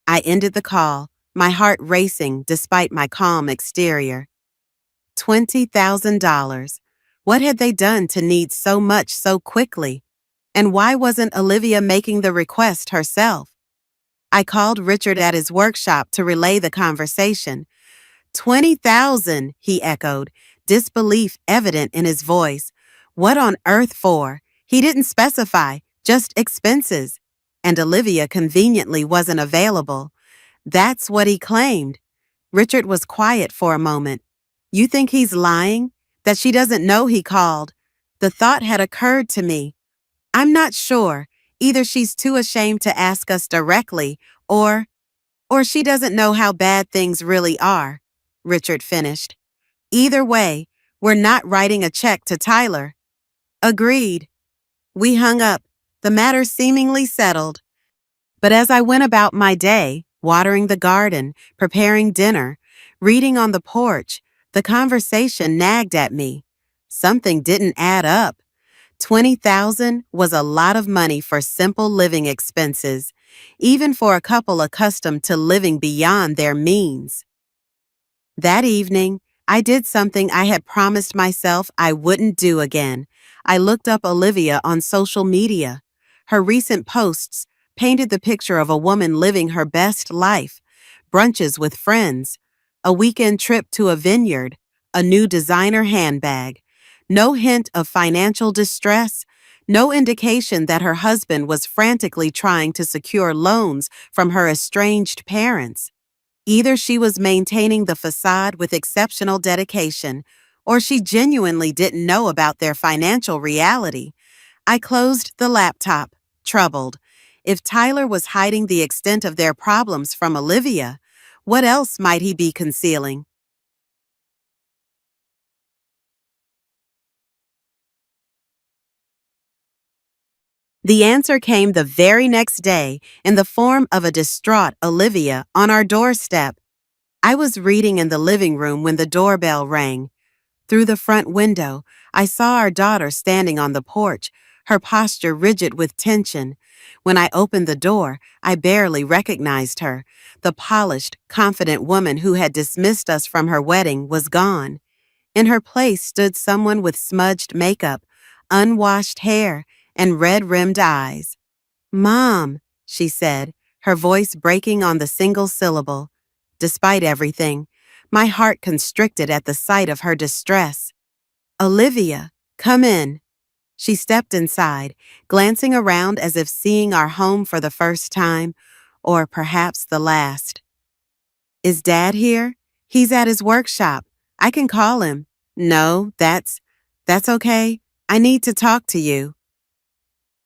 I ended the call, my heart racing despite my calm exterior. $20,000. What had they done to need so much so quickly? And why wasn't Olivia making the request herself? I called Richard at his workshop to relay the conversation. "20,000, he echoed, disbelief evident in his voice. "What on earth for? He didn't specify, just expenses." And Olivia conveniently wasn't available. That's what he claimed. Richard was quiet for a moment. "You think he's lying? That she doesn't know he called?" The thought had occurred to me. "I'm not sure. Either she's too ashamed to ask us directly, or she doesn't know how bad things really are," Richard finished. "Either way, we're not writing a check to Tyler." "Agreed." We hung up, the matter seemingly settled. But as I went about my day, watering the garden, preparing dinner, reading on the porch, the conversation nagged at me. Something didn't add up. 20,000 was a lot of money for simple living expenses, even for a couple accustomed to living beyond their means. That evening, I did something I had promised myself I wouldn't do again. I looked up Olivia on social media. Her recent posts painted the picture of a woman living her best life: brunches with friends, a weekend trip to a vineyard, a new designer handbag. No hint of financial distress, no indication that her husband was frantically trying to secure loans from her estranged parents. Either she was maintaining the facade with exceptional dedication, or she genuinely didn't know about their financial reality. I closed the laptop, troubled. If Tyler was hiding the extent of their problems from Olivia, what else might he be concealing? The answer came the very next day in the form of a distraught Olivia on our doorstep. I was reading in the living room when the doorbell rang. Through the front window, I saw our daughter standing on the porch, her posture rigid with tension. When I opened the door, I barely recognized her. The polished, confident woman who had dismissed us from her wedding was gone. In her place stood someone with smudged makeup, unwashed hair, and red-rimmed eyes. "Mom," she said, her voice breaking on the single syllable. Despite everything, my heart constricted at the sight of her distress. "Olivia, come in." She stepped inside, glancing around as if seeing our home for the first time, or perhaps the last. "Is Dad here? He's at his workshop. I can call him." "No, that's okay. I need to talk to you."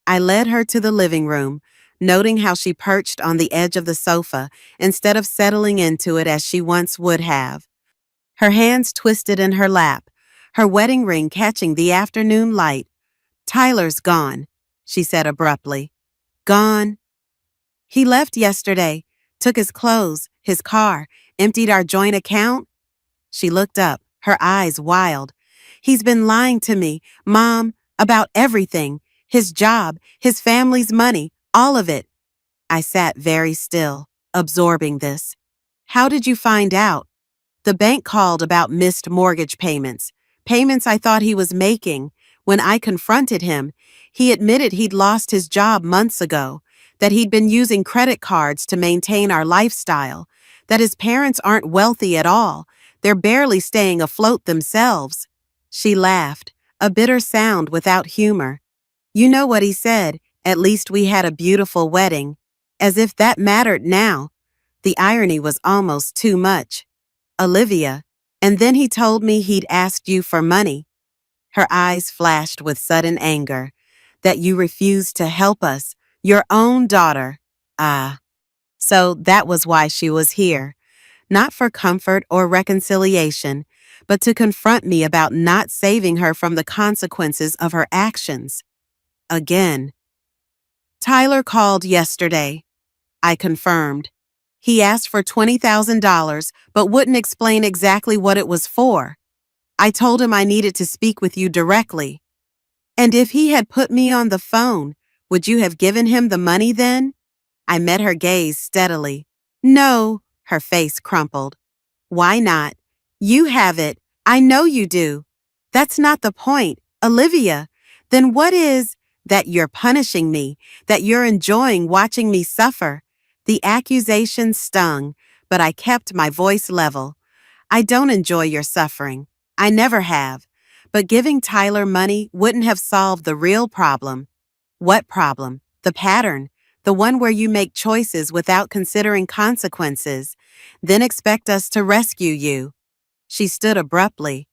I led her to the living room, noting how she perched on the edge of the sofa instead of settling into it as she once would have. Her hands twisted in her lap, her wedding ring catching the afternoon light. "Tyler's gone," she said abruptly. "Gone? He left yesterday, took his clothes, his car, emptied our joint account?" She looked up, her eyes wild. "He's been lying to me, Mom, about everything. His job, his family's money, all of it." I sat very still, absorbing this. "How did you find out?" "The bank called about missed mortgage payments, payments I thought he was making. When I confronted him, he admitted he'd lost his job months ago, that he'd been using credit cards to maintain our lifestyle, that his parents aren't wealthy at all. They're barely staying afloat themselves." She laughed, a bitter sound without humor. "You know what he said, at least we had a beautiful wedding. As if that mattered now." The irony was almost too much. "Olivia, and then he told me he'd asked you for money." Her eyes flashed with sudden anger. "That you refused to help us, your own daughter." Ah, so that was why she was here. Not for comfort or reconciliation, but to confront me about not saving her from the consequences of her actions. Again. "Tyler called yesterday," I confirmed. "He asked for $20,000, but wouldn't explain exactly what it was for. I told him I needed to speak with you directly." "And if he had put me on the phone, would you have given him the money then?" I met her gaze steadily. "No," her face crumpled. "Why not? You have it. I know you do." "That's not the point, Olivia. Then what is—" "That you're punishing me, that you're enjoying watching me suffer." The accusation stung, but I kept my voice level. "I don't enjoy your suffering. I never have. But giving Tyler money wouldn't have solved the real problem." "What problem?" "The pattern. The one where you make choices without considering consequences, then expect us to rescue you." She stood abruptly.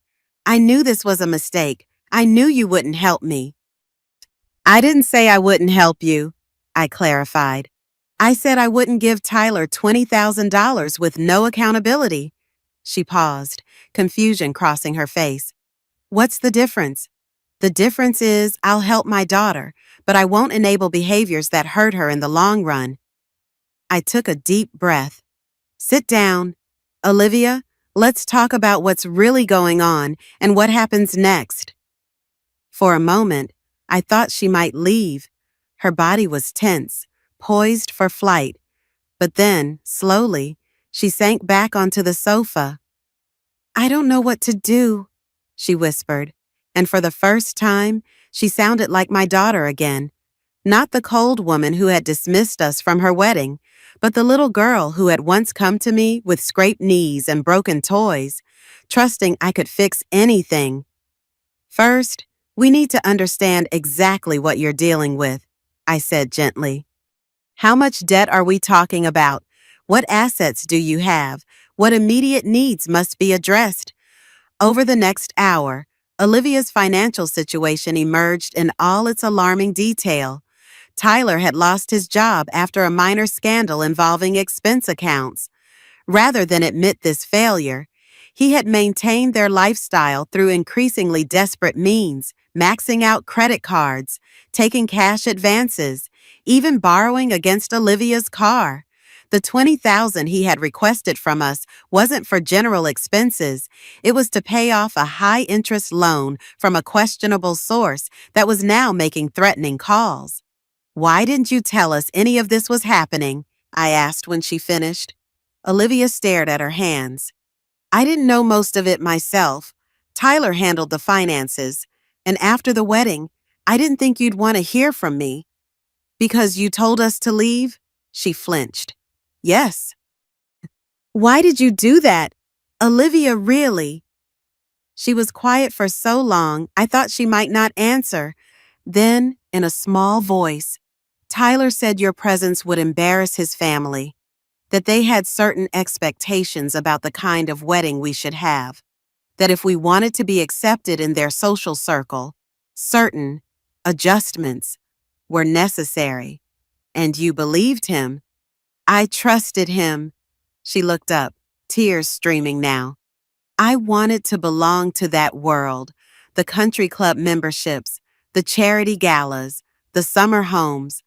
"I knew this was a mistake. I knew you wouldn't help me." "I didn't say I wouldn't help you," I clarified. "I said I wouldn't give Tyler $20,000 with no accountability." She paused, confusion crossing her face. "What's the difference?" "The difference is I'll help my daughter, but I won't enable behaviors that hurt her in the long run." I took a deep breath. "Sit down. Olivia, let's talk about what's really going on and what happens next." For a moment, I thought she might leave. Her body was tense, poised for flight. But then, slowly, she sank back onto the sofa. "I don't know what to do," she whispered, and for the first time, she sounded like my daughter again. Not the cold woman who had dismissed us from her wedding, but the little girl who had once come to me with scraped knees and broken toys, trusting I could fix anything. "First, we need to understand exactly what you're dealing with," I said gently. "How much debt are we talking about? What assets do you have? What immediate needs must be addressed?" Over the next hour, Olivia's financial situation emerged in all its alarming detail. Tyler had lost his job after a minor scandal involving expense accounts. Rather than admit this failure, he had maintained their lifestyle through increasingly desperate means, maxing out credit cards, taking cash advances, even borrowing against Olivia's car. The 20,000 he had requested from us wasn't for general expenses. It was to pay off a high-interest loan from a questionable source that was now making threatening calls. "Why didn't you tell us any of this was happening?" I asked when she finished. Olivia stared at her hands. "I didn't know most of it myself. Tyler handled the finances. And after the wedding, I didn't think you'd want to hear from me." "Because you told us to leave?" She flinched. "Yes." "Why did you do that? Olivia, really?" She was quiet for so long, I thought she might not answer. Then, in a small voice, "Tyler said your presence would embarrass his family, that they had certain expectations about the kind of wedding we should have, that if we wanted to be accepted in their social circle, certain adjustments were necessary. And you believed him." "I trusted him." She looked up, tears streaming now. "I wanted to belong to that world, the country club memberships, the charity galas, the summer homes.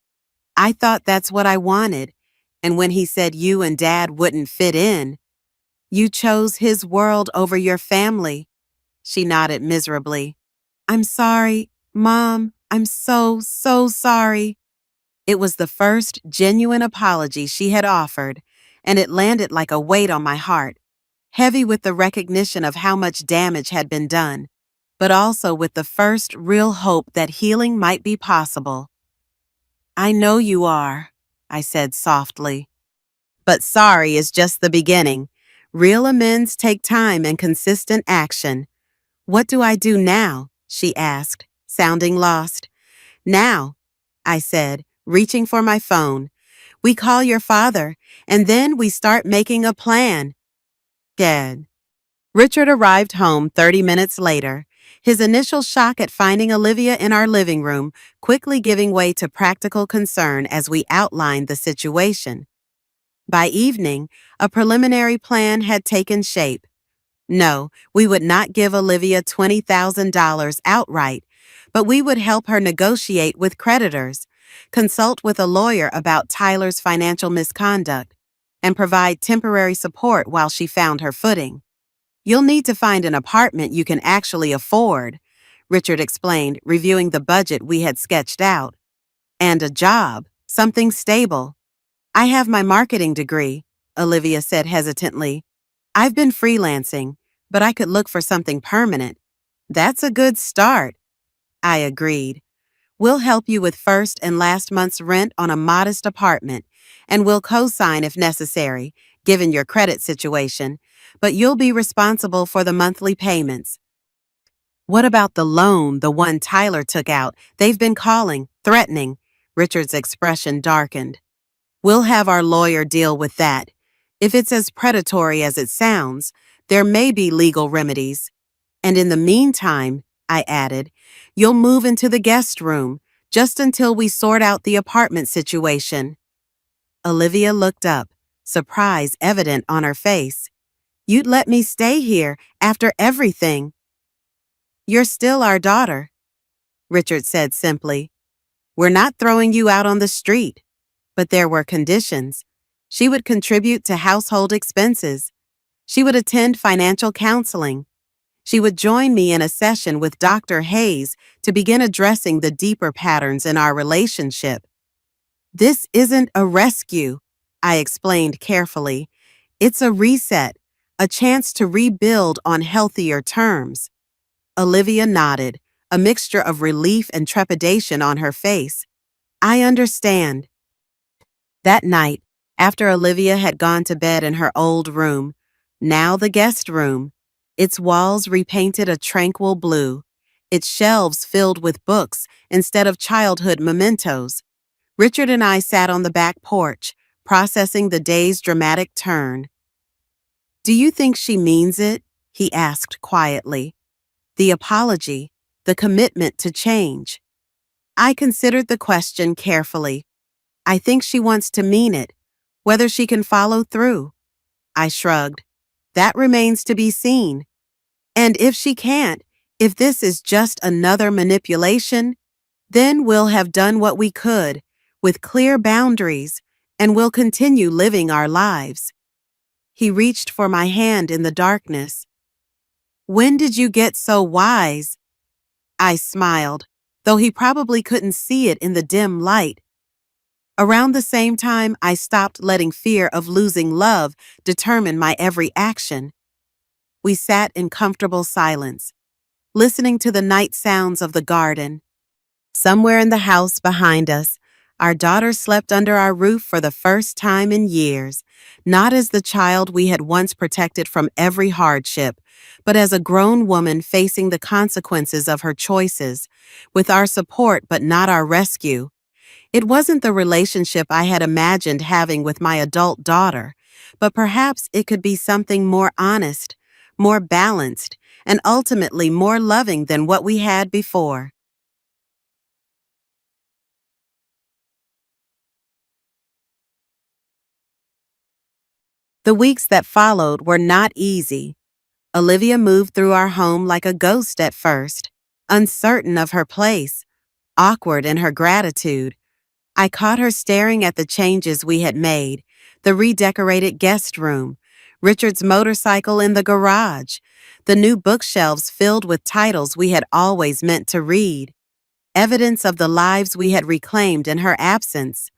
I thought that's what I wanted. And when he said you and Dad wouldn't fit in, you chose his world over your family." She nodded miserably. "I'm sorry, Mom. I'm so, so sorry." It was the first genuine apology she had offered, and it landed like a weight on my heart, heavy with the recognition of how much damage had been done, but also with the first real hope that healing might be possible. "I know you are," I said softly. "But sorry is just the beginning. Real amends take time and consistent action." "What do I do now?" she asked, sounding lost. "Now," I said, reaching for my phone, "we call your father, and then we start making a plan." Dad. Richard arrived home 30 minutes later, his initial shock at finding Olivia in our living room quickly giving way to practical concern as we outlined the situation. By evening, a preliminary plan had taken shape. No, we would not give Olivia $20,000 outright, but we would help her negotiate with creditors, consult with a lawyer about Tyler's financial misconduct, and provide temporary support while she found her footing. "You'll need to find an apartment you can actually afford," Richard explained, reviewing the budget we had sketched out. "And a job, something stable." "I have my marketing degree," Olivia said hesitantly. "I've been freelancing, but I could look for something permanent." "That's a good start," I agreed. "We'll help you with first and last month's rent on a modest apartment, and we'll co-sign if necessary, given your credit situation, but you'll be responsible for the monthly payments." "What about the loan, the one Tyler took out? They've been calling, threatening." Richard's expression darkened. "We'll have our lawyer deal with that. If it's as predatory as it sounds, there may be legal remedies. And in the meantime," I added, "you'll move into the guest room, just until we sort out the apartment situation." Olivia looked up, surprise evident on her face. "You'd let me stay here after everything." "You're still our daughter," Richard said simply. "We're not throwing you out on the street." But there were conditions. She would contribute to household expenses. She would attend financial counseling. She would join me in a session with Dr. Hayes to begin addressing the deeper patterns in our relationship. "This isn't a rescue," I explained carefully. "It's a reset, a chance to rebuild on healthier terms." Olivia nodded, a mixture of relief and trepidation on her face. "I understand." That night, after Olivia had gone to bed in her old room, now the guest room, its walls repainted a tranquil blue, its shelves filled with books instead of childhood mementos, Richard and I sat on the back porch, processing the day's dramatic turn. "Do you think she means it?" he asked quietly. "The apology, the commitment to change." I considered the question carefully. "I think she wants to mean it. Whether she can follow through." I shrugged. "That remains to be seen. And if she can't, if this is just another manipulation, then we'll have done what we could, with clear boundaries, and we'll continue living our lives. He reached for my hand in the darkness. When did you get so wise? I smiled, though he probably couldn't see it in the dim light. Around the same time, I stopped letting fear of losing love determine my every action. We sat in comfortable silence, listening to the night sounds of the garden. Somewhere in the house behind us, our daughter slept under our roof for the first time in years, not as the child we had once protected from every hardship, but as a grown woman facing the consequences of her choices, with our support but not our rescue. It wasn't the relationship I had imagined having with my adult daughter, but perhaps it could be something more honest, more balanced, and ultimately more loving than what we had before. The weeks that followed were not easy. Olivia moved through our home like a ghost at first, uncertain of her place, awkward in her gratitude. I caught her staring at the changes we had made, the redecorated guest room, Richard's motorcycle in the garage, the new bookshelves filled with titles we had always meant to read, evidence of the lives we had reclaimed in her absence.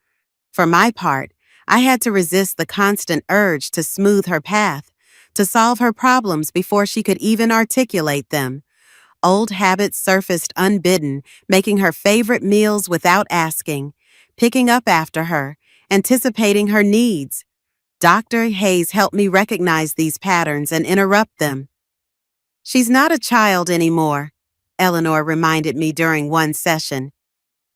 For my part, I had to resist the constant urge to smooth her path, to solve her problems before she could even articulate them. Old habits surfaced unbidden, making her favorite meals without asking, picking up after her, anticipating her needs. Dr. Hayes helped me recognize these patterns and interrupt them. She's not a child anymore, Eleanor reminded me during one session.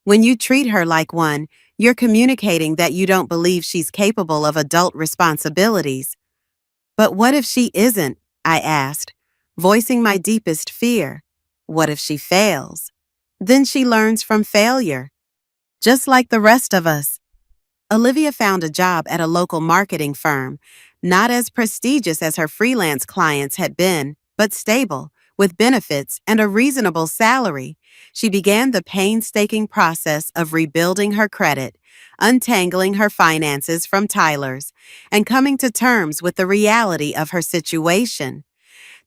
When you treat her like one, you're communicating that you don't believe she's capable of adult responsibilities. But what if she isn't? I asked, voicing my deepest fear. What if she fails? Then she learns from failure, just like the rest of us. Olivia found a job at a local marketing firm, not as prestigious as her freelance clients had been, but stable, with benefits and a reasonable salary. She began the painstaking process of rebuilding her credit, untangling her finances from Tyler's, and coming to terms with the reality of her situation.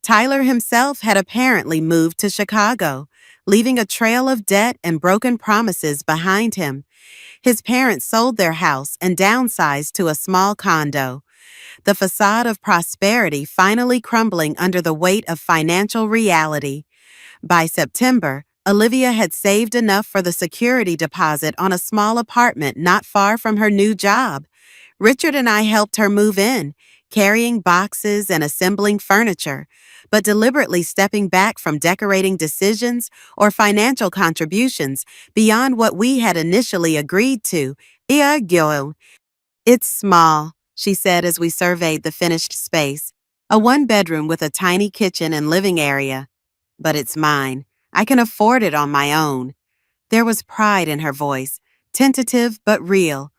Tyler himself had apparently moved to Chicago, leaving a trail of debt and broken promises behind him. His parents sold their house and downsized to a small condo, the facade of prosperity finally crumbling under the weight of financial reality. By September, Olivia had saved enough for the security deposit on a small apartment not far from her new job. Richard and I helped her move in, carrying boxes and assembling furniture, but deliberately stepping back from decorating decisions or financial contributions beyond what we had initially agreed to. It's small, she said as we surveyed the finished space, a one-bedroom with a tiny kitchen and living area. But it's mine. I can afford it on my own. There was pride in her voice, tentative but real.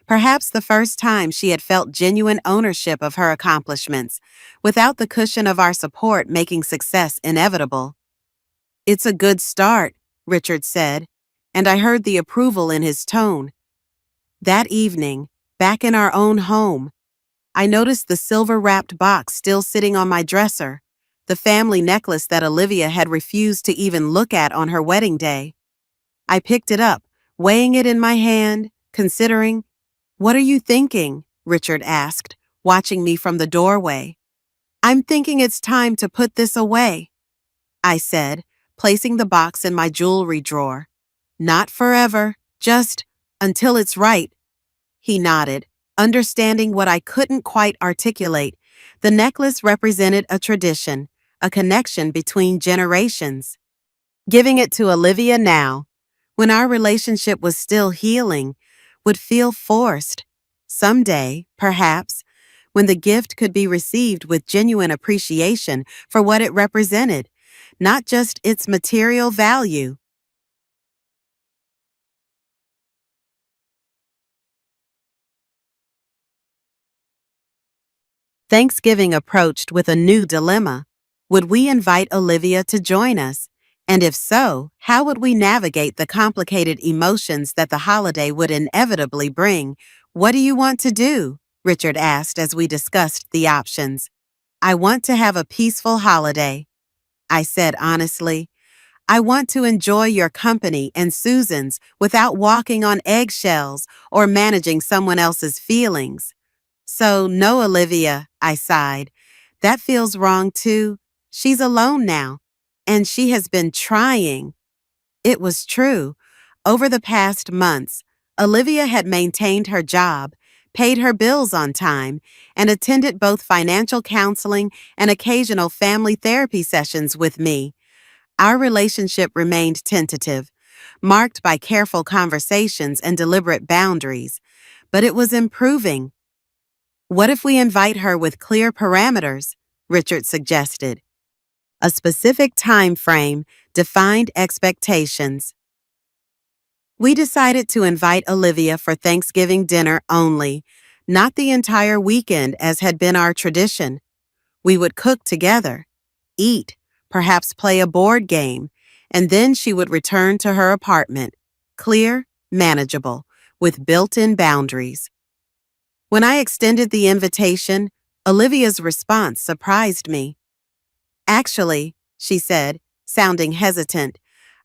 Perhaps the first time she had felt genuine ownership of her accomplishments, without the cushion of our support making success inevitable. It's a good start, Richard said, and I heard the approval in his tone. That evening, back in our own home, I noticed the silver-wrapped box still sitting on my dresser, the family necklace that Olivia had refused to even look at on her wedding day. I picked it up, weighing it in my hand, considering. "What are you thinking?" Richard asked, watching me from the doorway. "I'm thinking it's time to put this away," I said, placing the box in my jewelry drawer. "Not forever, just until it's right." He nodded, understanding what I couldn't quite articulate. The necklace represented a tradition, a connection between generations. Giving it to Olivia now, when our relationship was still healing, would feel forced. Someday, perhaps, when the gift could be received with genuine appreciation for what it represented, not just its material value. Thanksgiving approached with a new dilemma. Would we invite Olivia to join us? And if so, how would we navigate the complicated emotions that the holiday would inevitably bring? "What do you want to do?" Richard asked as we discussed the options. "I want to have a peaceful holiday," I said honestly. "I want to enjoy your company and Susan's without walking on eggshells or managing someone else's feelings." "So, no, Olivia," I sighed. "That feels wrong too. She's alone now, and she has been trying." It was true. Over the past months, Olivia had maintained her job, paid her bills on time, and attended both financial counseling and occasional family therapy sessions with me. Our relationship remained tentative, marked by careful conversations and deliberate boundaries, but it was improving. "What if we invite her with clear parameters?" Richard suggested. "A specific time frame, defined expectations." We decided to invite Olivia for Thanksgiving dinner only, not the entire weekend as had been our tradition. We would cook together, eat, perhaps play a board game, and then she would return to her apartment, clear, manageable, with built-in boundaries. When I extended the invitation, Olivia's response surprised me. "Actually," she said, sounding hesitant,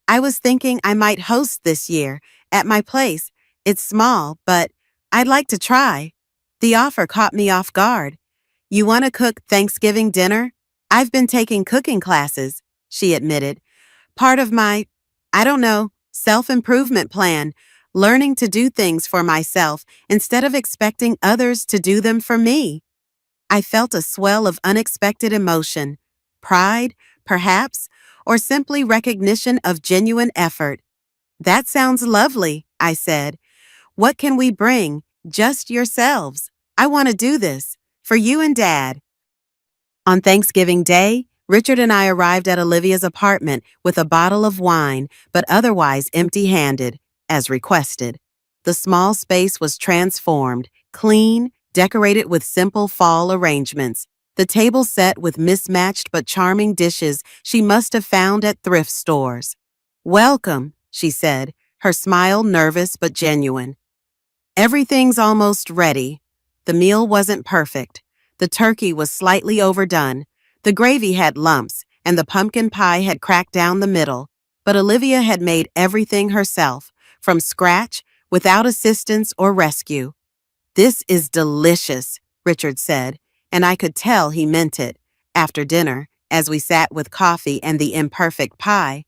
"I was thinking I might host this year, at my place. It's small, but I'd like to try." The offer caught me off guard. "You want to cook Thanksgiving dinner?" "I've been taking cooking classes," she admitted. "Part of my, I don't know, self-improvement plan, learning to do things for myself instead of expecting others to do them for me." I felt a swell of unexpected emotion, pride, perhaps, or simply recognition of genuine effort. "That sounds lovely," I said. "What can we bring? Just yourselves. I want to do this. For you and Dad." On Thanksgiving Day, Richard and I arrived at Olivia's apartment with a bottle of wine, but otherwise empty-handed, as requested. The small space was transformed, clean, decorated with simple fall arrangements. The table set with mismatched but charming dishes she must have found at thrift stores. "Welcome," she said, her smile nervous but genuine. "Everything's almost ready." The meal wasn't perfect. The turkey was slightly overdone. The gravy had lumps, and the pumpkin pie had cracked down the middle. But Olivia had made everything herself, from scratch, without assistance or rescue. "This is delicious," Richard said, and I could tell he meant it. After dinner, as we sat with coffee and the imperfect pie,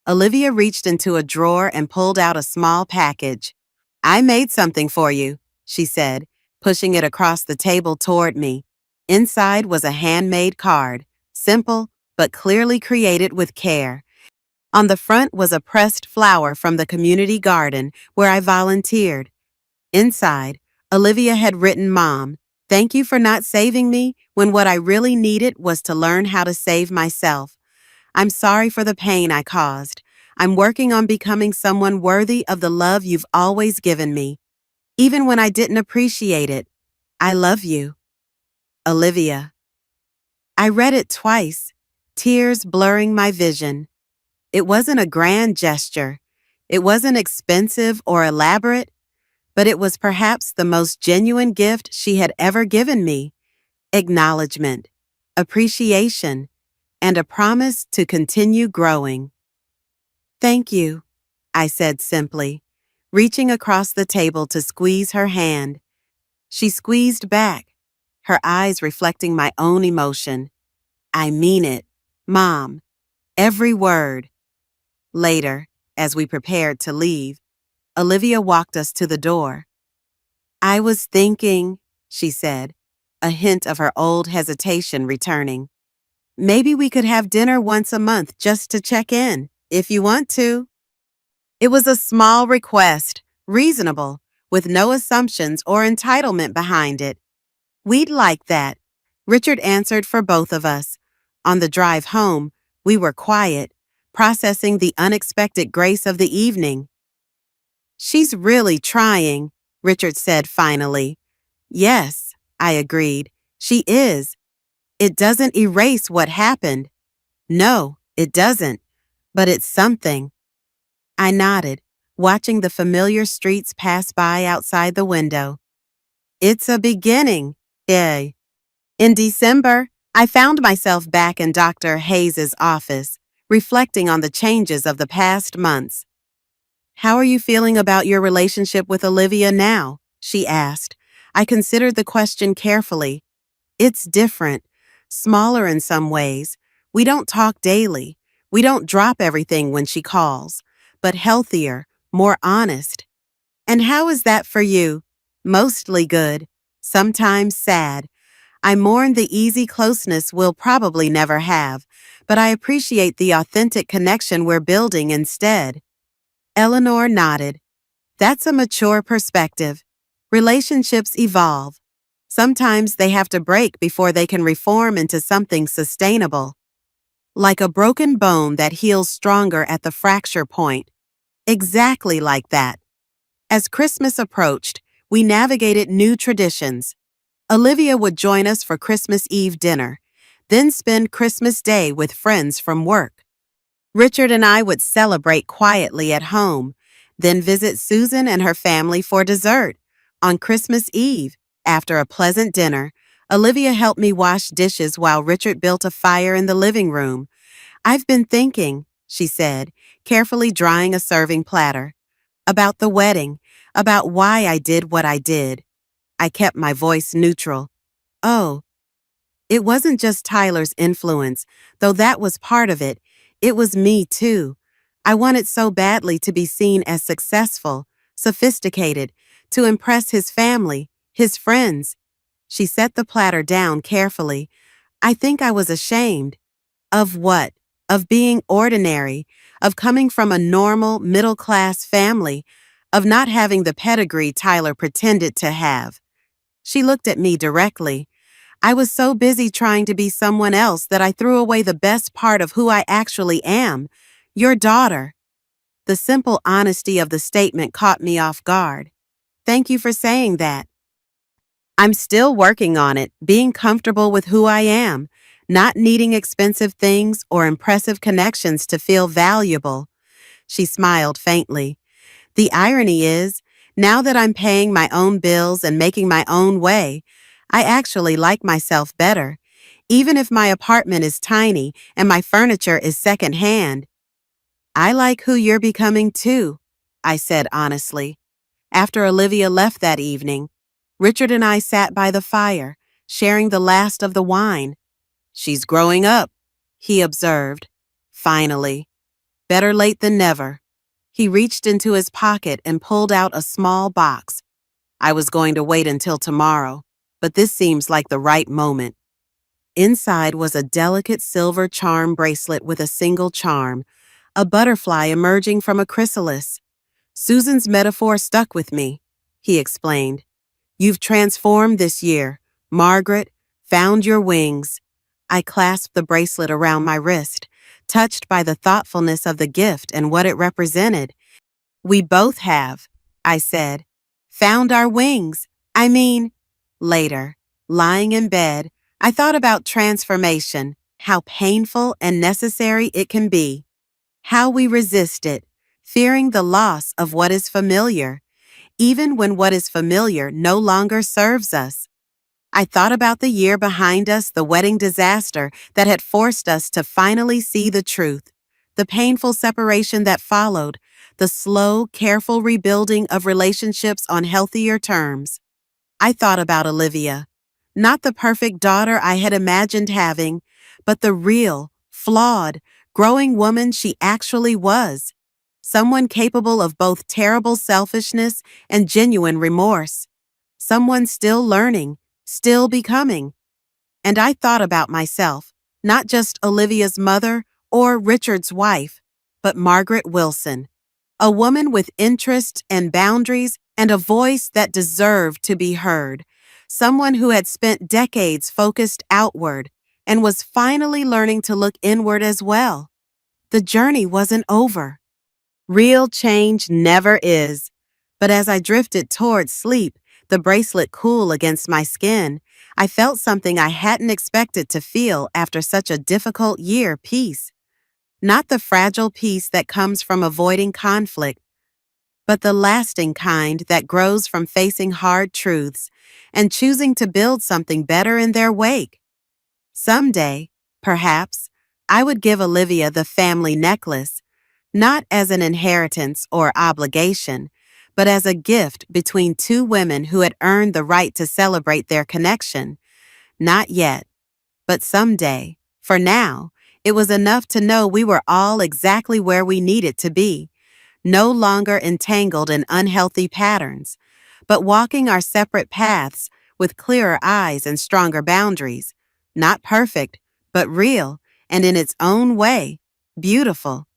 Olivia reached into a drawer and pulled out a small package. "I made something for you," she said, pushing it across the table toward me. Inside was a handmade card, simple but clearly created with care. On the front was a pressed flower from the community garden where I volunteered. Inside, Olivia had written, "Mom, thank you for not saving me when what I really needed was to learn how to save myself. I'm sorry for the pain I caused. I'm working on becoming someone worthy of the love you've always given me. Even when I didn't appreciate it. I love you. Olivia." I read it twice, tears blurring my vision. It wasn't a grand gesture. It wasn't expensive or elaborate, but it was perhaps the most genuine gift she had ever given me. Acknowledgement, appreciation, and a promise to continue growing. "Thank you," I said simply, reaching across the table to squeeze her hand. She squeezed back, her eyes reflecting my own emotion. "I mean it, Mom, every word." Later, as we prepared to leave, Olivia walked us to the door. "I was thinking," she said, a hint of her old hesitation returning. "Maybe we could have dinner once a month just to check in, if you want to." It was a small request, reasonable, with no assumptions or entitlement behind it. "We'd like that," Richard answered for both of us. On the drive home, we were quiet, processing the unexpected grace of the evening. "She's really trying," Richard said finally. "Yes," I agreed. "She is. It doesn't erase what happened." "No, it doesn't. But it's something." I nodded, watching the familiar streets pass by outside the window. It's a beginning. Yay. In December, I found myself back in Dr. Hayes's office, reflecting on the changes of the past months. "How are you feeling about your relationship with Olivia now?" she asked. I considered the question carefully. "It's different, smaller in some ways. We don't talk daily. We don't drop everything when she calls, but healthier, more honest." "And how is that for you?" "Mostly good, sometimes sad. I mourn the easy closeness we'll probably never have, but I appreciate the authentic connection we're building instead." Eleanor nodded. "That's a mature perspective. Relationships evolve. Sometimes they have to break before they can reform into something sustainable. Like a broken bone that heals stronger at the fracture point. Exactly like that." As Christmas approached, we navigated new traditions. Olivia would join us for Christmas Eve dinner, then spend Christmas Day with friends from work. Richard and I would celebrate quietly at home, then visit Susan and her family for dessert. On Christmas Eve, after a pleasant dinner, Olivia helped me wash dishes while Richard built a fire in the living room. "I've been thinking," she said, carefully drying a serving platter, "about the wedding, about why I did what I did." I kept my voice neutral. "Oh, it wasn't just Tyler's influence, though that was part of it. It was me, too. I wanted so badly to be seen as successful, sophisticated, to impress his family, his friends." She set the platter down carefully. "I think I was ashamed." "Of what?" "Of being ordinary, of coming from a normal, middle-class family, of not having the pedigree Tyler pretended to have." She looked at me directly. "I was so busy trying to be someone else that I threw away the best part of who I actually am, your daughter." The simple honesty of the statement caught me off guard. "Thank you for saying that." "I'm still working on it, being comfortable with who I am, not needing expensive things or impressive connections to feel valuable." She smiled faintly. "The irony is, now that I'm paying my own bills and making my own way, I actually like myself better, even if my apartment is tiny and my furniture is secondhand." "I like who you're becoming too," I said honestly. After Olivia left that evening, Richard and I sat by the fire, sharing the last of the wine. "She's growing up," he observed. Finally. Better late than never. He reached into his pocket and pulled out a small box. "I was going to wait until tomorrow, but this seems like the right moment." Inside was a delicate silver charm bracelet with a single charm, a butterfly emerging from a chrysalis. "Susan's metaphor stuck with me," he explained. "You've transformed this year, Margaret, found your wings." I clasped the bracelet around my wrist, touched by the thoughtfulness of the gift and what it represented. "We both have," I said. "Found our wings. I mean," later, lying in bed, I thought about transformation, how painful and necessary it can be, how we resist it, fearing the loss of what is familiar, even when what is familiar no longer serves us. I thought about the year behind us, the wedding disaster that had forced us to finally see the truth, the painful separation that followed, the slow, careful rebuilding of relationships on healthier terms. I thought about Olivia, not the perfect daughter I had imagined having, but the real, flawed, growing woman she actually was, someone capable of both terrible selfishness and genuine remorse, someone still learning, still becoming. And I thought about myself, not just Olivia's mother or Richard's wife, but Margaret Wilson, a woman with interests and boundaries and a voice that deserved to be heard, someone who had spent decades focused outward and was finally learning to look inward as well. The journey wasn't over. Real change never is. But as I drifted toward sleep, the bracelet cool against my skin, I felt something I hadn't expected to feel after such a difficult year: peace. Not the fragile peace that comes from avoiding conflict, but the lasting kind that grows from facing hard truths and choosing to build something better in their wake. Someday, perhaps, I would give Olivia the family necklace, not as an inheritance or obligation, but as a gift between two women who had earned the right to celebrate their connection. Not yet, but someday. For now, it was enough to know we were all exactly where we needed to be, no longer entangled in unhealthy patterns, but walking our separate paths with clearer eyes and stronger boundaries. Not perfect, but real, and in its own way, beautiful.